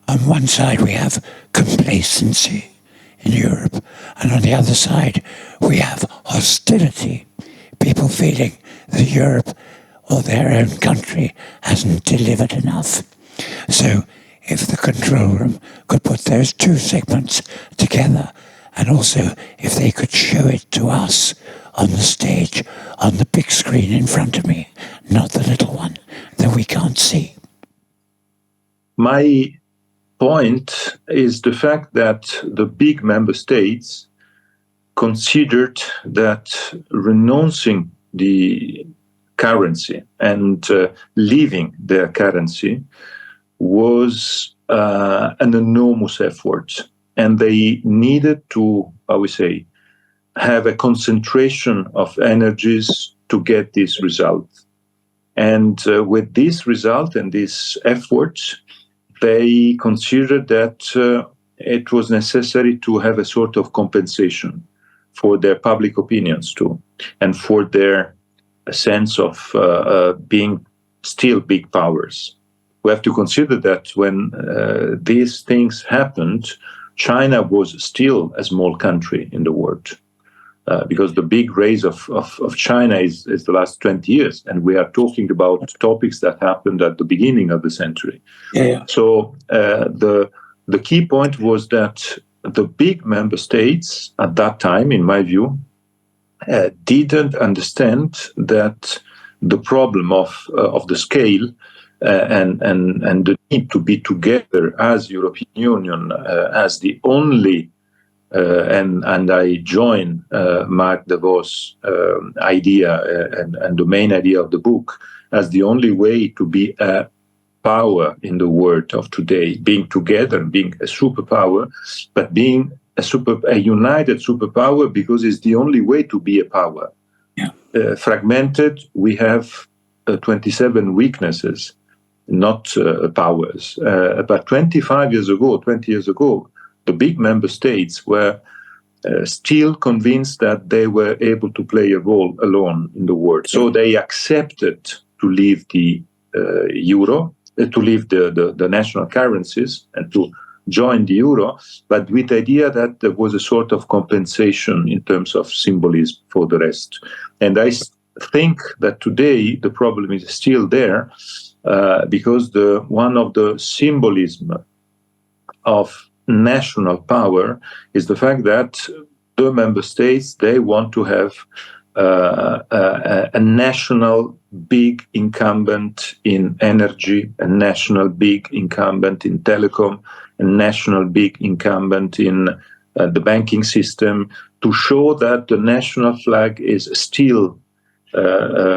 On one side, we have complacency in Europe, and on the other side, we have hostility. People feeling that Europe or their own country hasn't delivered enough. So if the control room could put those two segments together, and also if they could show it to us on the stage, on the big screen in front of me, not the little one that we can't see. My point is the fact that the big member states considered that renouncing the currency and leaving their currency was an enormous effort. And they needed to, I would say, have a concentration of energies to get this result. And with this result and this effort, they considered that it was necessary to have a sort of compensation for their public opinions too, and for their sense of being still big powers. We have to consider that when these things happened, China was still a small country in the world. Because the big race of China is the last 20 years, and we are talking about topics that happened at the beginning of the century. Yeah. So the key point was that the big member states at that time, in my view, didn't understand that the problem of the scale and the need to be together as European Union as the only and I join Mark DeVos' idea and the main idea of the book as the only way to be a power in the world of today, being together, being a superpower, but being a united superpower because it's the only way to be a power. Yeah. Fragmented, we have 27 weaknesses, not powers. But 20 years ago, the big member states were still convinced that they were able to play a role alone in the world. So they accepted to leave the euro, to leave the national currencies and to join the euro, but with the idea that there was a sort of compensation in terms of symbolism for the rest. And I think that today the problem is still there because one of the symbolism of national power is the fact that the member states, they want to have a national big incumbent in energy, a national big incumbent in telecom, a national big incumbent in the banking system, to show that the national flag is still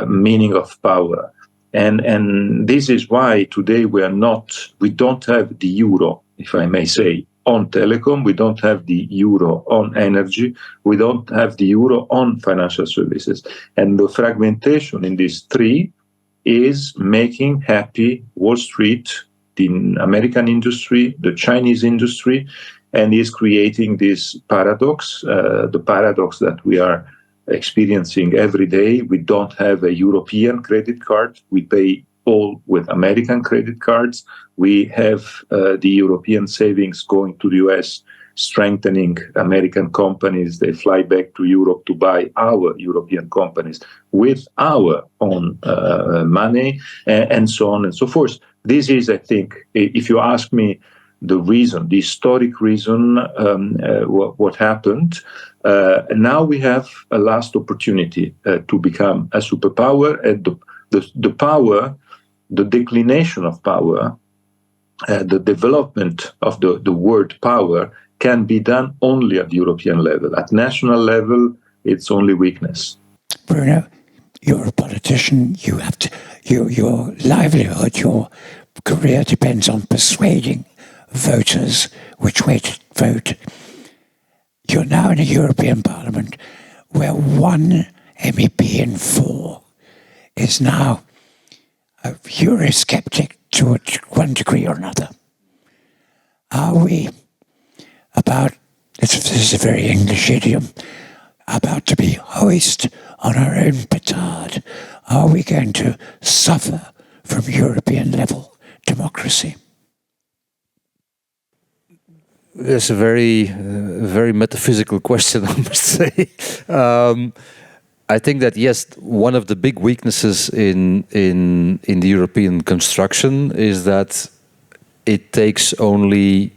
meaning of power. And this is why today we don't have the euro, if I may say, on telecom, we don't have the euro on energy, we don't have the euro on financial services. And the fragmentation in these three is making happy Wall Street, the American industry, the Chinese industry, and is creating this paradox, the paradox that we are experiencing every day. We don't have a European credit card. We pay all with American credit cards. We have the European savings going to the US, strengthening American companies. They fly back to Europe to buy our European companies with our own money, and so on and so forth. This is, I think, if you ask me, the reason, the historic reason, what happened. Now we have a last opportunity to become a superpower, and the power, the declination of power, the development of the word power can be done only at the European level. At national level, it's only weakness. Bruno, you're a politician. You have to, your livelihood, your career depends on persuading voters which way to vote. You're now in a European Parliament where one MEP in 4 is now a Eurosceptic to one degree or another. Are we about, this is a very English idiom, about to be hoist on our own petard? Are we going to suffer from European level democracy? It's a very metaphysical question, I must say. I think that yes, one of the big weaknesses in the European construction is that it takes only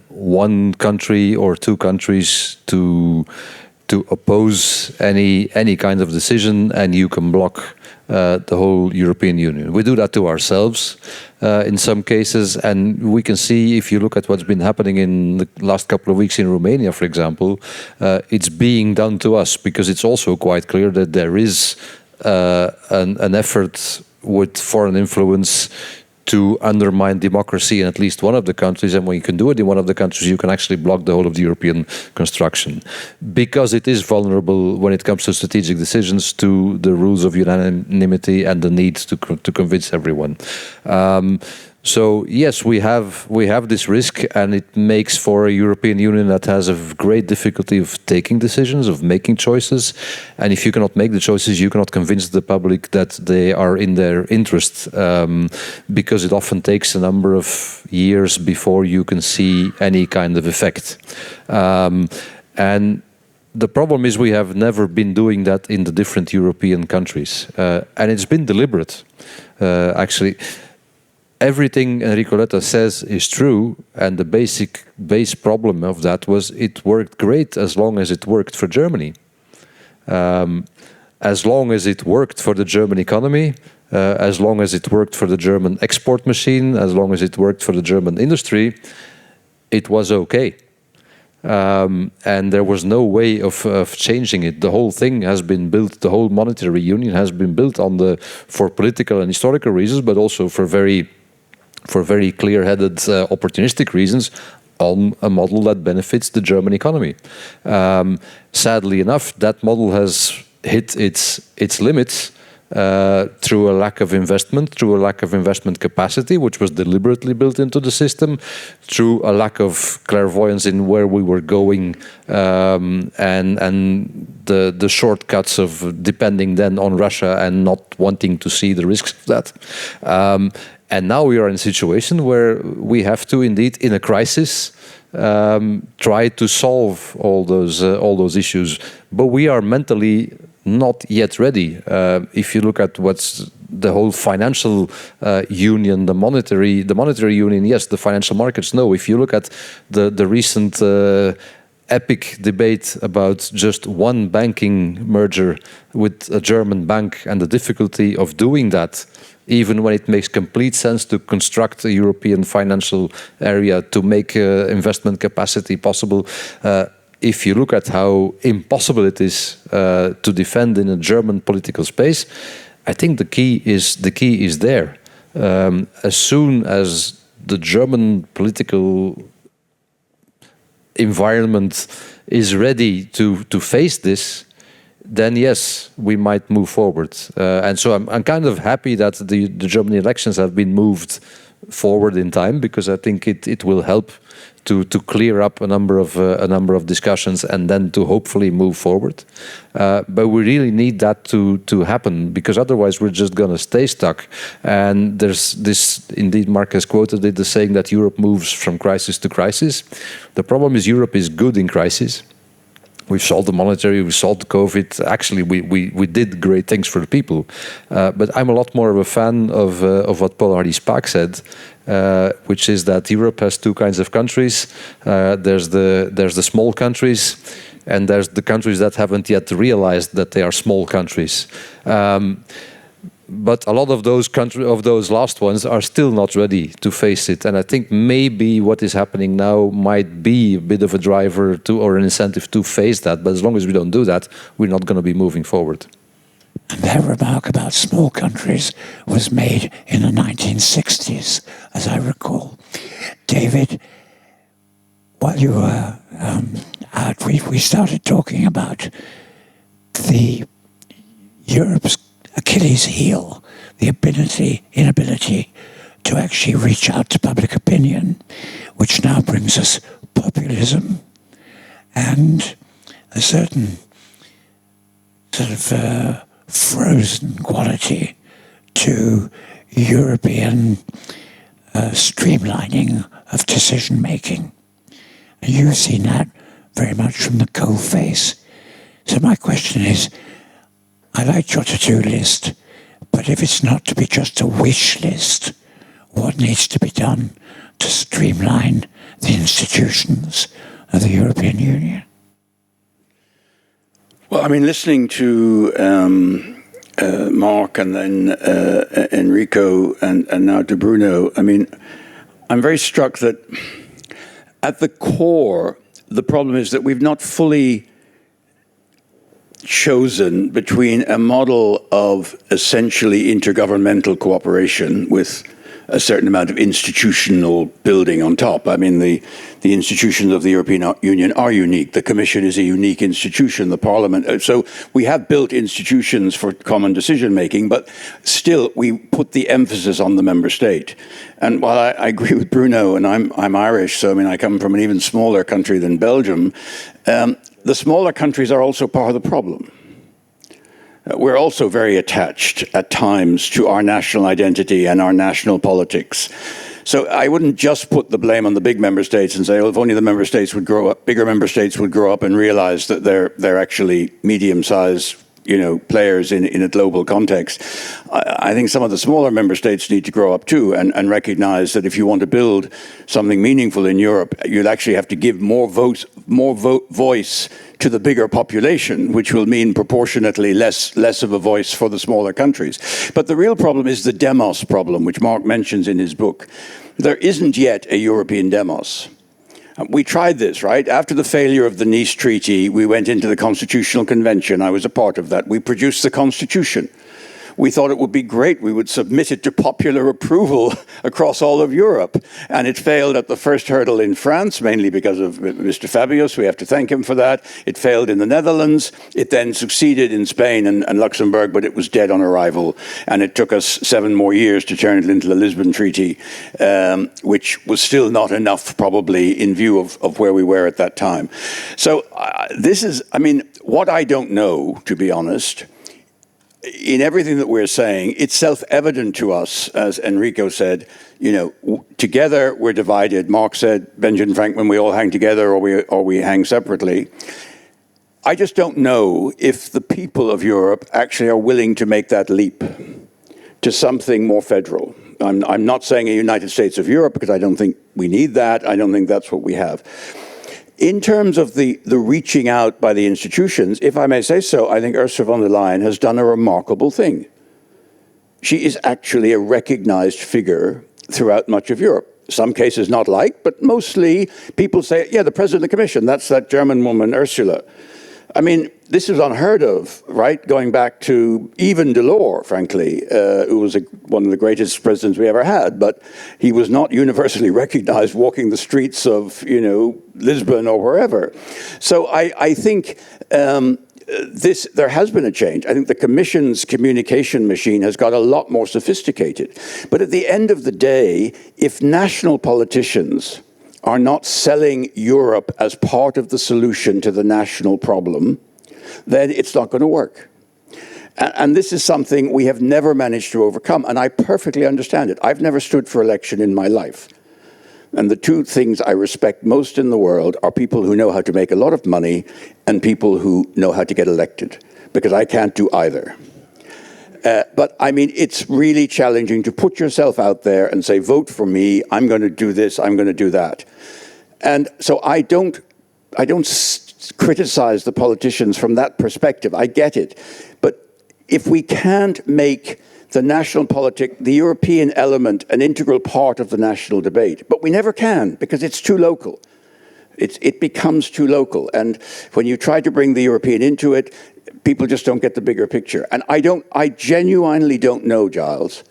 one country or two countries to oppose any kind of decision, and you can block the whole European Union. We do that to ourselves in some cases, and we can see, if you look at what's been happening in the last couple of weeks in Romania, for example, it's being done to us, because it's also quite clear that there is an effort with foreign influence to undermine democracy in at least one of the countries. And when you can do it in one of the countries, you can actually block the whole of the European construction, because it is vulnerable when it comes to strategic decisions to the rules of unanimity and the need to convince everyone. So yes, we have this risk, and it makes for a European Union that has a great difficulty of taking decisions, of making choices. And if you cannot make the choices, you cannot convince the public that they are in their interest, because it often takes a number of years before you can see any kind of effect. And the problem is we have never been doing that in the different European countries, and it's been deliberate, actually. Everything Enrico Letta says is true, and the base problem of that was it worked great as long as it worked for Germany. As long as it worked for the German economy, as long as it worked for the German export machine, as long as it worked for the German industry, it was okay. And there was no way of changing it. The whole thing has been built, the whole monetary union has been built for political and historical reasons, but also for very clear-headed, opportunistic reasons, on a model that benefits the German economy. Sadly enough, that model has hit its limits through a lack of investment, through a lack of investment capacity, which was deliberately built into the system, through a lack of clairvoyance in where we were going, and the shortcuts of depending then on Russia and not wanting to see the risks of that. And now we are in a situation where we have to, indeed, in a crisis, try to solve all those issues. But we are mentally not yet ready. If you look at what's the whole financial union, the monetary union, yes, the financial markets, no. If you look at the recent epic debate about just one banking merger with a German bank and the difficulty of doing that, even when it makes complete sense to construct a European financial area to make investment capacity possible, if you look at how impossible it is to defend in a German political space, I think the key is there. As soon as the German political environment is ready to face this, then yes, we might move forward. And so I'm kind of happy that the German elections have been moved forward in time, because I think it will help to clear up a number of discussions and then to hopefully move forward. But we really need that to happen, because otherwise we're just going to stay stuck. And there's this, indeed, Mark has quoted it, the saying that Europe moves from crisis to crisis. The problem is Europe is good in crisis. We've solved the monetary, we've solved COVID. Actually, we did great things for the people. But I'm a lot more of a fan of what Paul Hardy-Spaak said, which is that Europe has two kinds of countries. There's the small countries, and there's the countries that haven't yet realized that they are small countries. But a lot of those last ones are still not ready to face it. And I think maybe what is happening now might be a bit of a driver or an incentive to face that. But as long as we don't do that, we're not going to be moving forward. And that remark about small countries was made in the 1960s, as I recall. David, while you were out, we started talking about Europe's Achilles heel, the inability to actually reach out to public opinion, which now brings us populism and a certain sort of frozen quality to European streamlining of decision making. And you've seen that very much from the coalface. So my question is, I liked your to-do list, but if it's not to be just a wish list, what needs to be done to streamline the institutions of the European Union? Well, I mean, listening to Mark and then Enrico and now to Bruno, I mean, I'm very struck that at the core, the problem is that we've not fully chosen between a model of essentially intergovernmental cooperation with a certain amount of institutional building on top. I mean, the institutions of the European Union are unique. The Commission is a unique institution, the Parliament. So we have built institutions for common decision-making, but still we put the emphasis on the member state. And while I agree with Bruno, and I'm Irish, so I mean, I come from an even smaller country than Belgium, the smaller countries are also part of the problem. We're also very attached at times to our national identity and our national politics. So I wouldn't just put the blame on the big member states and say, well, if only the member states would grow up, bigger member states would grow up and realize that they're actually medium-sized, players in a global context. I think some of the smaller member states need to grow up too and recognize that if you want to build something meaningful in Europe, you'll actually have to give more voice to the bigger population, which will mean proportionately less of a voice for the smaller countries. But the real problem is the demos problem, which Mark mentions in his book. There isn't yet a European demos. We tried this, right? After the failure of the Nice Treaty, we went into the Constitutional Convention. I was a part of that. We produced the Constitution. We thought it would be great. We would submit it to popular approval across all of Europe. And it failed at the first hurdle in France, mainly because of Mr. Fabius. We have to thank him for that. It failed in the Netherlands. It then succeeded in Spain and Luxembourg, but it was dead on arrival. And it took us 7 more years to turn it into the Lisbon Treaty, which was still not enough, probably, in view of where we were at that time. So this is, I mean, what I don't know, to be honest, in everything that we're saying, it's self-evident to us, as Enrico said, together we're divided. Mark said, Benjamin Franklin, we all hang together or we hang separately. I just don't know if the people of Europe actually are willing to make that leap to something more federal. I'm not saying a United States of Europe, because I don't think we need that. I don't think that's what we have. In terms of the reaching out by the institutions, if I may say so, I think Ursula von der Leyen has done a remarkable thing. She is actually a recognized figure throughout much of Europe. Some cases not liked, but mostly people say, yeah, the President of the Commission, that's that German woman, Ursula. I mean, this is unheard of, right? Going back to even Delors, frankly, who was one of the greatest presidents we ever had, but he was not universally recognized walking the streets of, Lisbon or wherever. So I think there has been a change. I think the Commission's communication machine has got a lot more sophisticated. But at the end of the day, if national politicians are not selling Europe as part of the solution to the national problem, then it's not going to work. And this is something we have never managed to overcome, and I perfectly understand it. I've never stood for election in my life. And the 2 things I respect most in the world are people who know how to make a lot of money and people who know how to get elected, because I can't do either. But I mean, it's really challenging to put yourself out there and say, vote for me, I'm going to do this, I'm going to do that. And so I don't criticize the politicians from that perspective. I get it. But if we can't make the national politic, the European element, an integral part of the national debate, but we never can because it's too local. It becomes too local. And when you try to bring the European into it, people just don't get the bigger picture. And I genuinely don't know, Giles,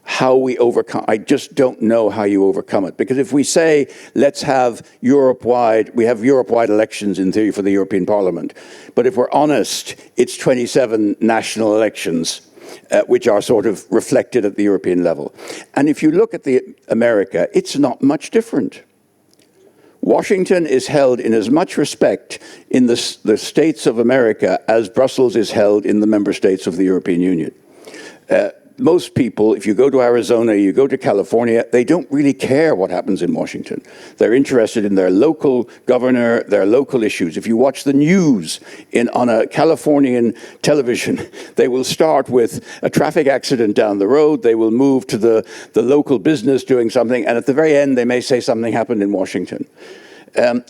how we overcome. I just don't know how you overcome it. Because if we say, let's have we have Europe-wide elections in theory for the European Parliament. But if we're honest, it's 27 national elections, which are sort of reflected at the European level. And if you look at America, it's not much different. Washington is held in as much respect in the states of America as Brussels is held in the member states of the European Union. Most people, if you go to Arizona, you go to California, they don't really care what happens in Washington. They're interested in their local governor, their local issues. If you watch the news on a Californian television, they will start with a traffic accident down the road, they will move to the local business doing something, and at the very end they may say something happened in Washington.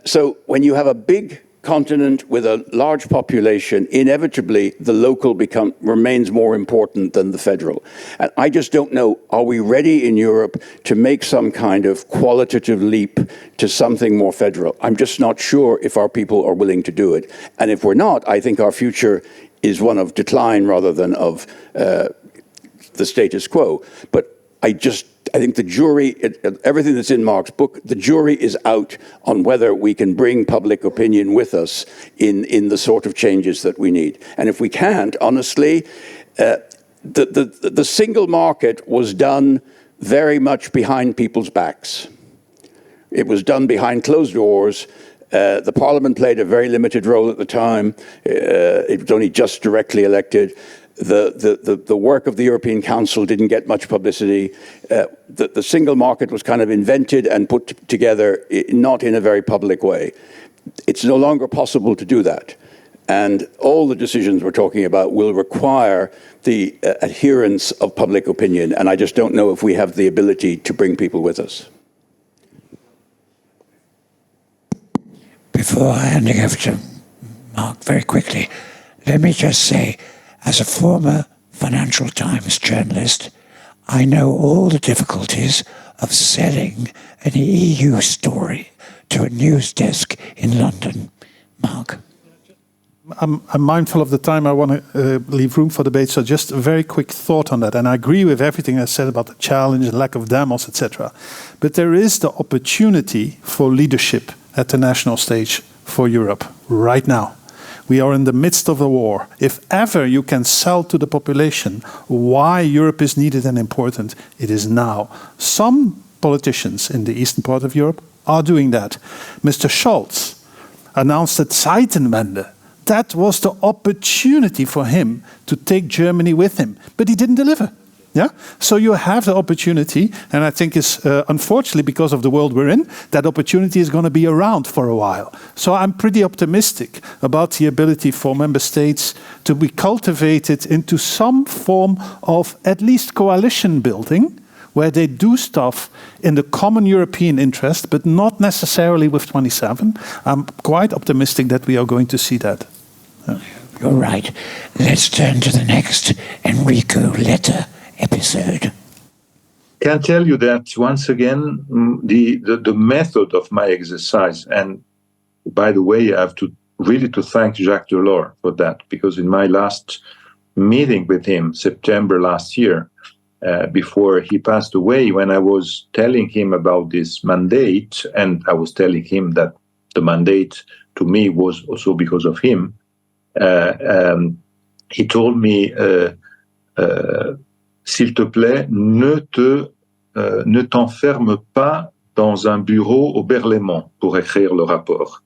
So when you have a big continent with a large population, inevitably the local remains more important than the federal. And I just don't know, are we ready in Europe to make some kind of qualitative leap to something more federal? I'm just not sure if our people are willing to do it. And if we're not, I think our future is one of decline rather than of the status quo. But I think the jury, everything that's in Mark's book, the jury is out on whether we can bring public opinion with us in the sort of changes that we need. And if we can't, honestly, the single market was done very much behind people's backs. It was done behind closed doors. The Parliament played a very limited role at the time. It was only just directly elected. The work of the European Council didn't get much publicity. The single market was kind of invented and put together, not in a very public way. It's no longer possible to do that. And all the decisions we're talking about will require the adherence of public opinion. And I just don't know if we have the ability to bring people with us. Before handing over to Mark very quickly, let me just say, as a former Financial Times journalist, I know all the difficulties of selling an EU story to a news desk in London. Mark. I'm mindful of the time. I want to leave room for debate. So just a very quick thought on that. And I agree with everything I said about the challenge, the lack of demos, etc. But there is the opportunity for leadership at the national stage for Europe right now. We are in the midst of a war. If ever you can sell to the population why Europe is needed and important, it is now. Some politicians in the eastern part of Europe are doing that. Mr. Scholz announced the Zeitenwende. That was the opportunity for him to take Germany with him, but he didn't deliver. Yeah, so you have the opportunity, and I think it's unfortunately because of the world we're in, that opportunity is going to be around for a while. So I'm pretty optimistic about the ability for member states to be cultivated into some form of at least coalition building, where they do stuff in the common European interest, but not necessarily with 27. I'm quite optimistic that we are going to see that. Yeah. You're right. Let's turn to the next Enrico Letta episode. Can tell you that once again, the method of my exercise, and by the way, I have to really to thank Jacques Delors for that, because in my last meeting with him, September last year, before he passed away, when I was telling him about this mandate, and I was telling him that the mandate to me was also because of him, he told me, s'il te plaît, ne t'enferme pas dans un bureau au Berlaymont pour écrire le rapport.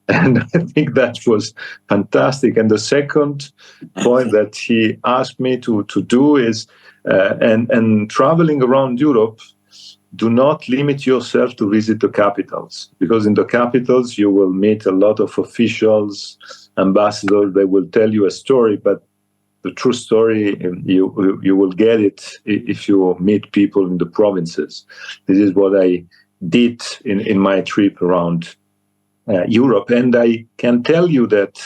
And I think that was fantastic. And the second point that he asked me to do is, and traveling around Europe, do not limit yourself to visit the capitals, because in the capitals you will meet a lot of officials, ambassadors. They will tell you a story, but the true story, you will get it if you meet people in the provinces. This is what I did in my trip around Europe. And I can tell you that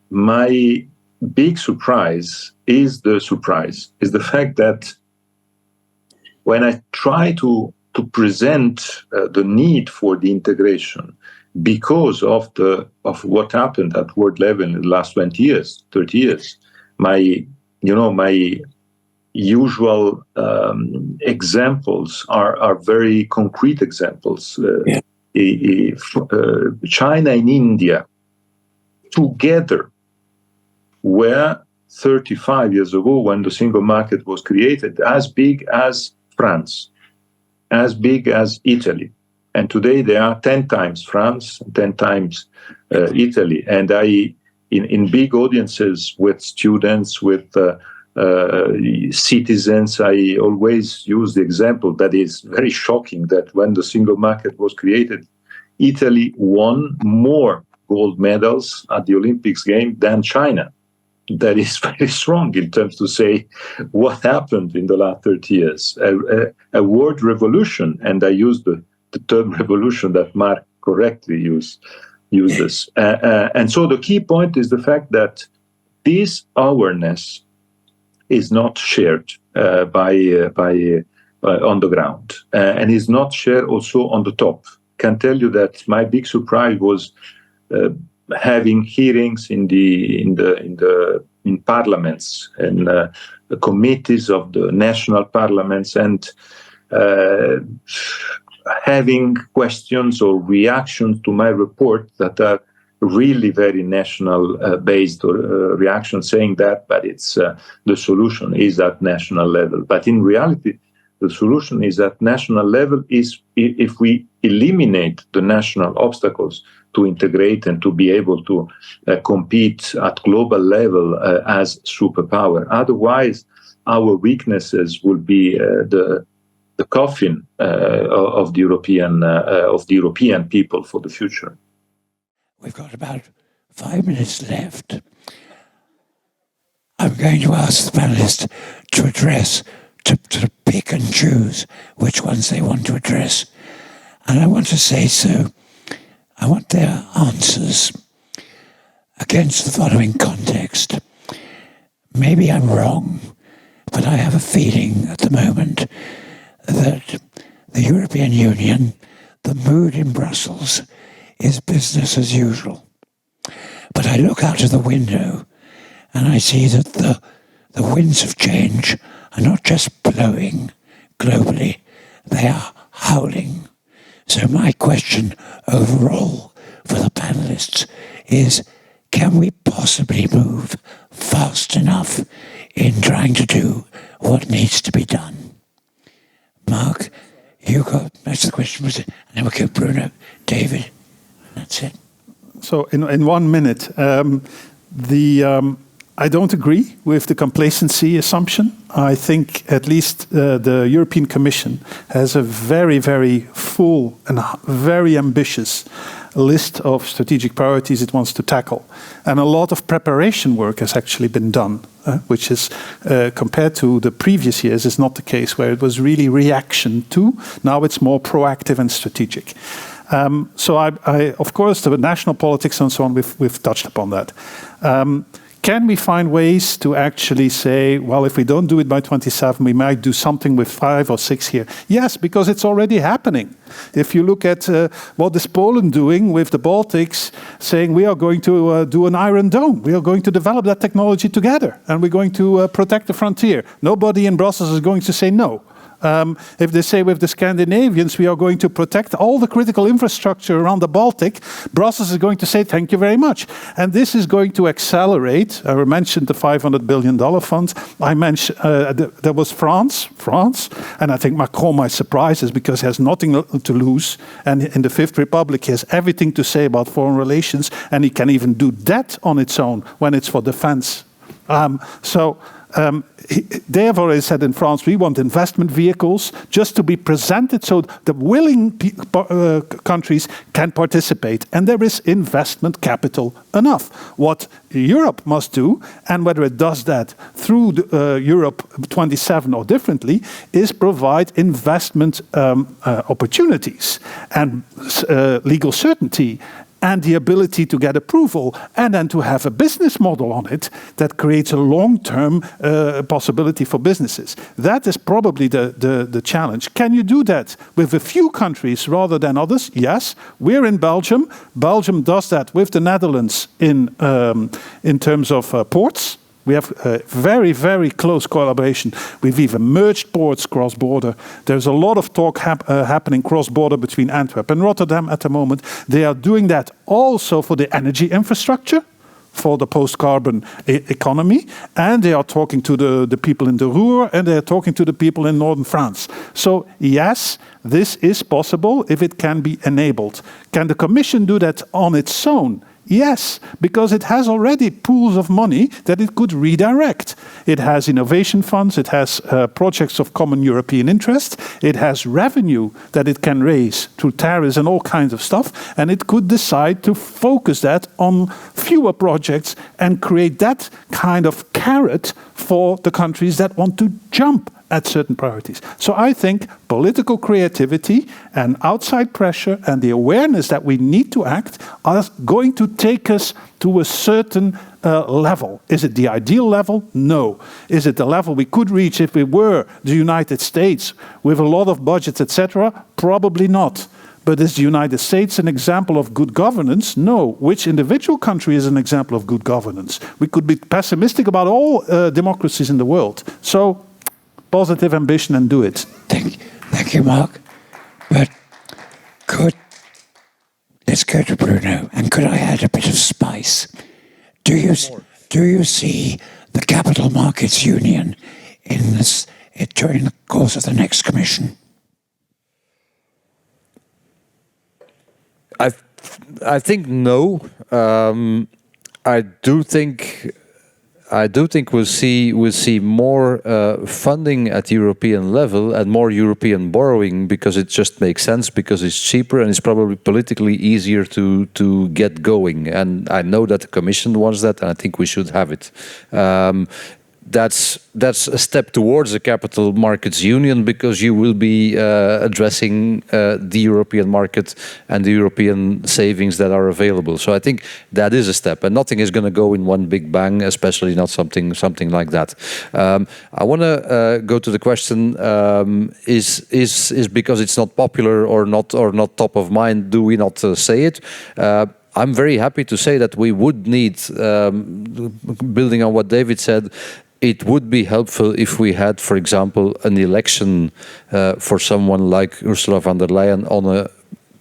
my big surprise is the fact that when I try to present the need for the integration because of what happened at world level in the last 20 years, 30 years, my usual examples are very concrete examples. China and India together were 35 years ago, when the single market was created, as big as France, as big as Italy. And today they are 10 times France, 10 times Italy. And in big audiences with students, with citizens, I always use the example that is very shocking, that when the single market was created, Italy won more gold medals at the Olympics game than China. That is very strong in terms to say what happened in the last 30 years. A world revolution, and I use the term revolution that Mark correctly uses. And so the key point is the fact that this awareness is not shared by on the ground, and is not shared also on the top. Can tell you that my big surprise was having hearings in parliaments and the committees of the national parliaments, and having questions or reactions to my report that are really very national based or reactions saying that, but it's the solution is at national level. But in reality, the solution is at national level is if we eliminate the national obstacles to integrate and to be able to compete at global level as superpower. Otherwise, our weaknesses will be the coffin of the European people for the future. We've got about 5 minutes left. I'm going to ask the panelists to address, to pick and choose which ones they want to address. And I want to say so. I want their answers against the following context. Maybe I'm wrong, but I have a feeling at the moment that the European Union, the mood in Brussels, is business as usual. But I look out of the window and I see that the winds of change are not just blowing globally, they are howling. So my question overall for the panelists is, can we possibly move fast enough in trying to do what needs to be done? Mark, you got, that's the question, was it? And then we'll go Bruno, David. That's it. So in 1 minute, I don't agree with the complacency assumption. I think at least the European Commission has a very, very full and very ambitious list of strategic priorities it wants to tackle. And a lot of preparation work has actually been done, which is, compared to the previous years, is not the case, where it was really reaction to. Now it's more proactive and strategic. So I, of course, the national politics and so on, we've touched upon that. Can we find ways to actually say, well, if we don't do it by 27, we might do something with 5 or 6 here? Yes, because it's already happening. If you look at what is Poland doing with the Baltics, saying we are going to do an Iron Dome. We are going to develop that technology together, and we're going to protect the frontier. Nobody in Brussels is going to say no. If they say with the Scandinavians, we are going to protect all the critical infrastructure around the Baltic, Brussels is going to say, thank you very much. And this is going to accelerate. I mentioned the $500 billion fund. I mentioned, there was France, and I think Macron might surprise us because he has nothing to lose. And in the Fifth Republic, he has everything to say about foreign relations, and he can even do that on its own when it's for defense. They have already said in France, we want investment vehicles just to be presented so the willing countries can participate. And there is investment capital enough. What Europe must do, and whether it does that through Europe 27 or differently, is provide investment opportunities and legal certainty and the ability to get approval, and then to have a business model on it that creates a long-term possibility for businesses. That is probably the challenge. Can you do that with a few countries rather than others? Yes. We're in Belgium. Belgium does that with the Netherlands in terms of ports. We have a very, very close collaboration. We've even merged ports cross-border. There's a lot of talk happening cross-border between Antwerp and Rotterdam at the moment. They are doing that also for the energy infrastructure, for the post-carbon economy, and they are talking to the people in the Ruhr, and they are talking to the people in northern France. So yes, this is possible if it can be enabled. Can the Commission do that on its own? Yes, because it has already pools of money that it could redirect. It has innovation funds, it has projects of common European interest, it has revenue that it can raise through tariffs and all kinds of stuff, and it could decide to focus that on fewer projects and create that kind of carrot for the countries that want to jump at certain priorities. So I think political creativity and outside pressure and the awareness that we need to act are going to take us to a certain level. Is it the ideal level? No. Is it the level we could reach if we were the United States with a lot of budgets, etc.? Probably not. But is the United States an example of good governance? No. Which individual country is an example of good governance? We could be pessimistic about all democracies in the world. So positive ambition and do it. Thank you. Thank you, Mark. But let's go to Bruno, and could I add a bit of spice? Do you see the capital markets union during the course of the next commission? I think no. I do think we'll see more funding at European level and more European borrowing, because it just makes sense, because it's cheaper and it's probably politically easier to get going. And I know that the Commission wants that, and I think we should have it. That's a step towards a capital markets union, because you will be addressing the European market and the European savings that are available. So I think that is a step, and nothing is going to go in one big bang, especially not something like that. I want to go to the question: is because it's not popular or not top of mind, do we not say it? I'm very happy to say that we would need, building on what David said, it would be helpful if we had, for example, an election for someone like Ursula von der Leyen on a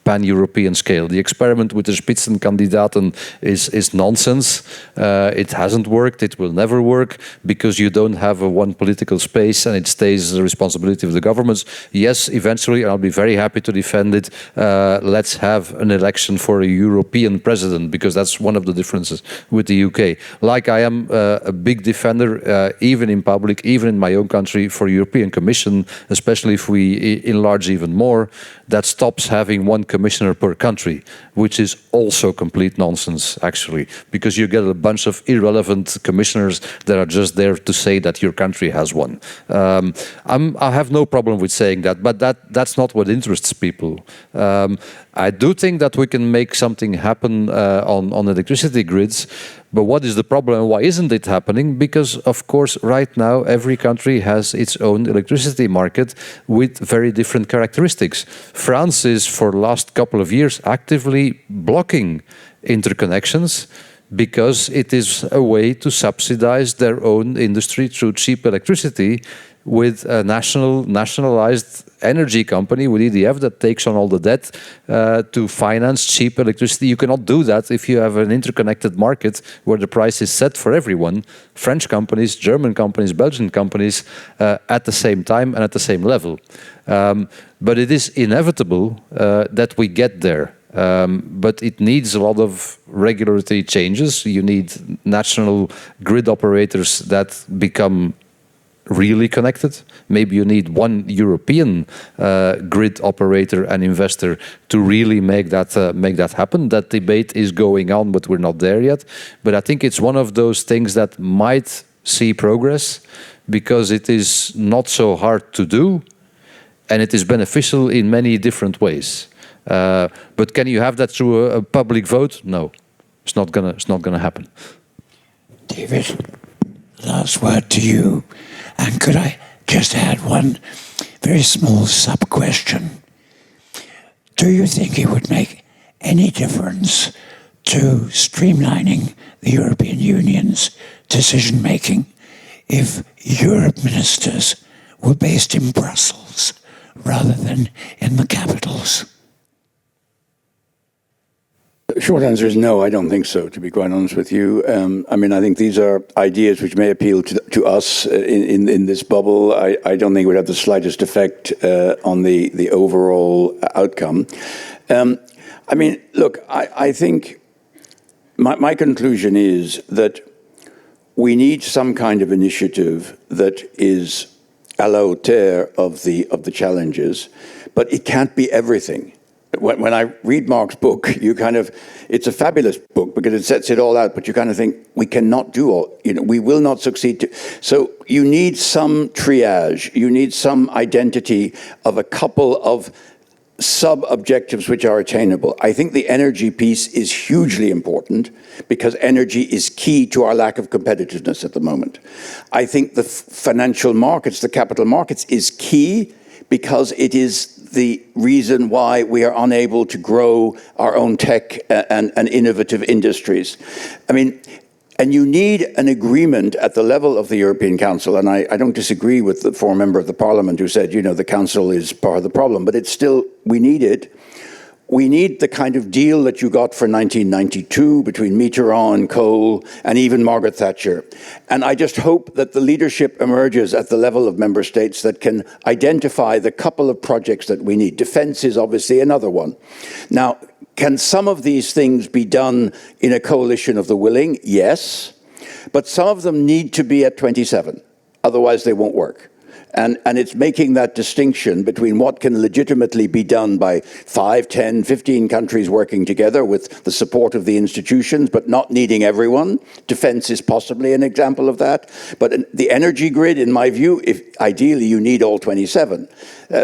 pan-European scale. The experiment with the Spitzenkandidaten is nonsense. It hasn't worked. It will never work, because you don't have one political space and it stays the responsibility of the governments. Yes, eventually, I'll be very happy to defend it. Let's have an election for a European president, because that's one of the differences with the UK. Like I am a big defender, even in public, even in my own country, for European Commission, especially if we enlarge even more, that stops having one commissioner per country, which is also complete nonsense, actually, because you get a bunch of irrelevant commissioners that are just there to say that your country has one. I have no problem with saying that, but that's not what interests people. I do think that we can make something happen on electricity grids, but what is the problem? Why isn't it happening? Because, of course, right now, every country has its own electricity market with very different characteristics. France is, for the last couple of years, actively blocking interconnections because it is a way to subsidize their own industry through cheap electricity, with a nationalized energy company, with EDF, that takes on all the debt to finance cheap electricity. You cannot do that if you have an interconnected market where the price is set for everyone, French companies, German companies, Belgian companies, at the same time and at the same level. But it is inevitable that we get there. But it needs a lot of regulatory changes. You need national grid operators that become really connected. Maybe you need one European grid operator and investor to really make that happen. That debate is going on, but we're not there yet. But I think it's one of those things that might see progress, because it is not so hard to do, and it is beneficial in many different ways. But can you have that through a public vote? No, it's not gonna happen. David, last word to you. And could I just add one very small sub-question? Do you think it would make any difference to streamlining the European Union's decision-making if Europe ministers were based in Brussels rather than in the capitals? Short answer is no, I don't think so, to be quite honest with you. I mean, I think these are ideas which may appeal to us in this bubble. I don't think it would have the slightest effect on the overall outcome. I mean, look, I think my conclusion is that we need some kind of initiative that is à la hauteur of the challenges, but it can't be everything. When I read Mark's book, it's a fabulous book because it sets it all out, but you kind of think, we cannot do all, we will not succeed. So you need some triage, you need some identity of a couple of sub-objectives which are attainable. I think the energy piece is hugely important because energy is key to our lack of competitiveness at the moment. I think the financial markets, the capital markets is key because it is the reason why we are unable to grow our own tech and innovative industries. I mean, And you need an agreement at the level of the European Council. And I don't disagree with the former member of the Parliament who said, the Council is part of the problem, but it's still, we need it. We need the kind of deal that you got for 1992 between Mitterrand, Kohl, and even Margaret Thatcher. And I just hope that the leadership emerges at the level of member states that can identify the couple of projects that we need. Defense is obviously another one. Now, can some of these things be done in a coalition of the willing? Yes. But some of them need to be at 27. Otherwise, they won't work. And it's making that distinction between what can legitimately be done by 5, 10, 15 countries working together with the support of the institutions, but not needing everyone. Defense is possibly an example of that. But the energy grid, in my view, ideally you need all 27.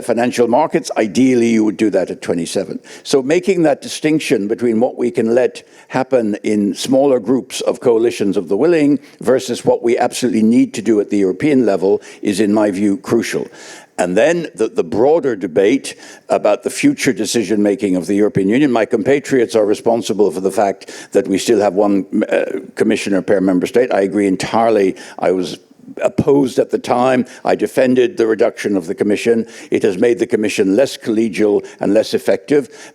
Financial markets, ideally you would do that at 27. So making that distinction between what we can let happen in smaller groups of coalitions of the willing versus what we absolutely need to do at the European level is, in my view, crucial. And then the broader debate about the future decision-making of the European Union. My compatriots are responsible for the fact that we still have one commissioner per member state. I agree entirely. I was opposed at the time. I defended the reduction of the Commission. It has made the Commission less collegial and less effective.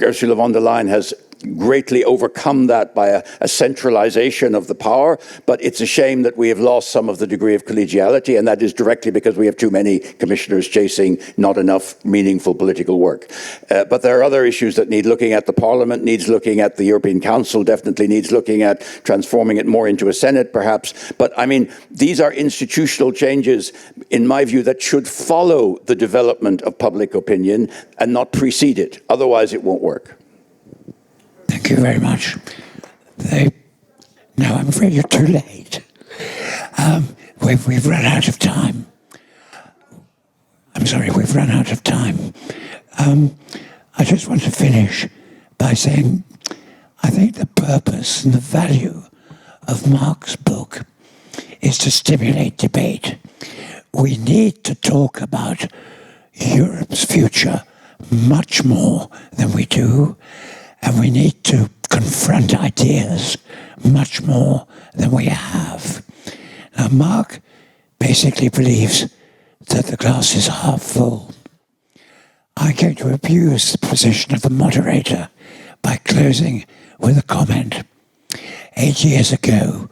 Ursula von der Leyen has greatly overcome that by a centralization of the power, but it's a shame that we have lost some of the degree of collegiality, and that is directly because we have too many commissioners chasing not enough meaningful political work. But there are other issues that need looking at. The Parliament needs looking at. The European Council definitely needs looking at, transforming it more into a Senate, perhaps. But I mean, these are institutional changes, in my view, that should follow the development of public opinion and not precede it. Otherwise, it won't work. Thank you very much. No, I'm afraid you're too late. We've run out of time. I'm sorry, we've run out of time. I just want to finish by saying I think the purpose and the value of Mark's book is to stimulate debate. We need to talk about Europe's future much more than we do. And we need to confront ideas much more than we have. Now, Mark basically believes that the glass is half full. I'm going to abuse the position of the moderator by closing with a comment. 8 years ago,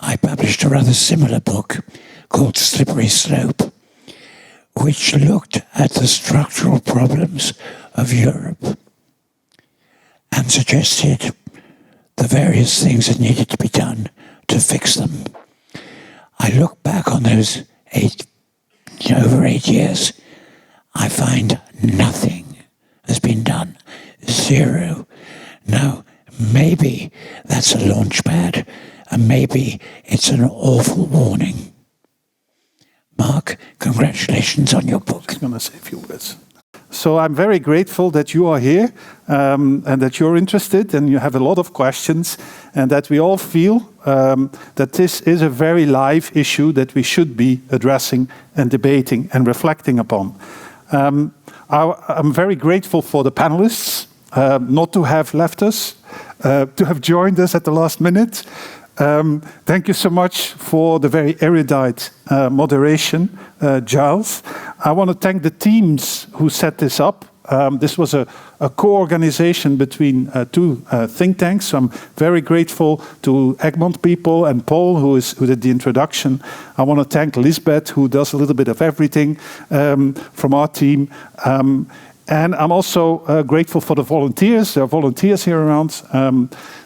I published a rather similar book called Slippery Slope, which looked at the structural problems of Europe and suggested the various things that needed to be done to fix them. I look back on those over 8 years, I find nothing has been done. Zero. Now, maybe that's a launch pad, and maybe it's an awful warning. Mark, congratulations on your book. I was going to say a few words. So I'm very grateful that you are here and that you're interested and you have a lot of questions and that we all feel that this is a very live issue that we should be addressing and debating and reflecting upon. I'm very grateful for the panelists not to have left us, to have joined us at the last minute. Thank you so much for the very erudite moderation, Giles. I want to thank the teams who set this up. This was a co-organization between two think tanks. So I'm very grateful to Egmont people and Paul, who did the introduction. I want to thank Lisbeth, who does a little bit of everything from our team. And I'm also grateful for the volunteers. There are volunteers here around.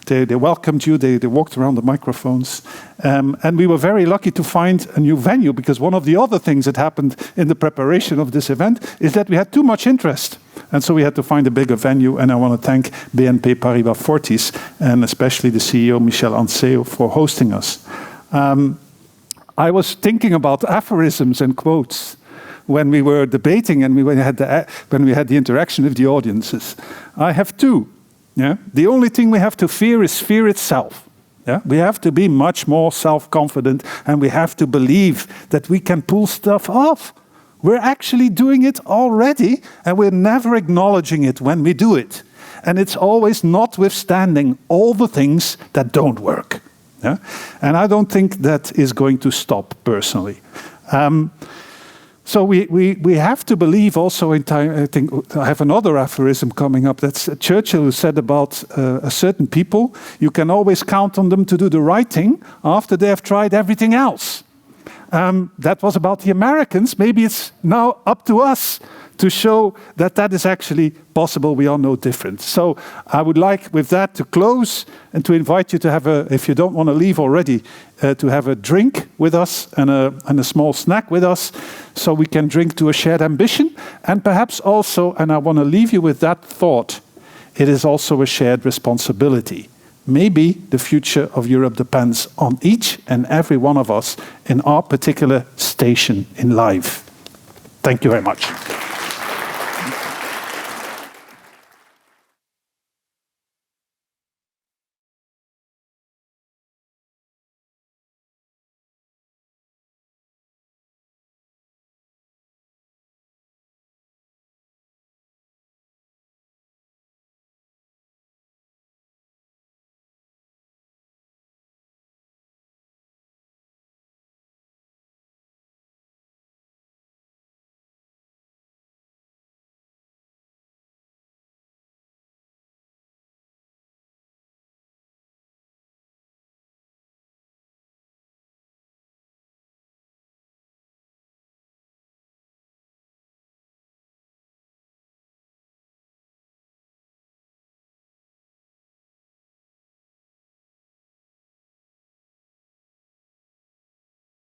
They welcomed you. They walked around the microphones. And we were very lucky to find a new venue, because one of the other things that happened in the preparation of this event is that we had too much interest. And so we had to find a bigger venue. And I want to thank BNP Paribas Fortis and especially the CEO, Michel Anceo, for hosting us. I was thinking about aphorisms and quotes when we were debating and when we had the interaction with the audiences. I have two. Yeah? The only thing we have to fear is fear itself. Yeah? We have to be much more self-confident, and we have to believe that we can pull stuff off. We're actually doing it already, and we're never acknowledging it when we do it. And it's always notwithstanding all the things that don't work. Yeah? And I don't think that is going to stop, personally. So we have to believe also in time. I think I have another aphorism coming up. That's Churchill, who said about a certain people, you can always count on them to do the right thing after they have tried everything else. That was about the Americans. Maybe it's now up to us to show that that is actually possible. We are no different. So I would like with that to close and to invite you to have if you don't want to leave already, to have a drink with us and a small snack with us, so we can drink to a shared ambition. And perhaps also, and I want to leave you with that thought, it is also a shared responsibility. Maybe the future of Europe depends on each and every one of us in our particular station in life. Thank you very much.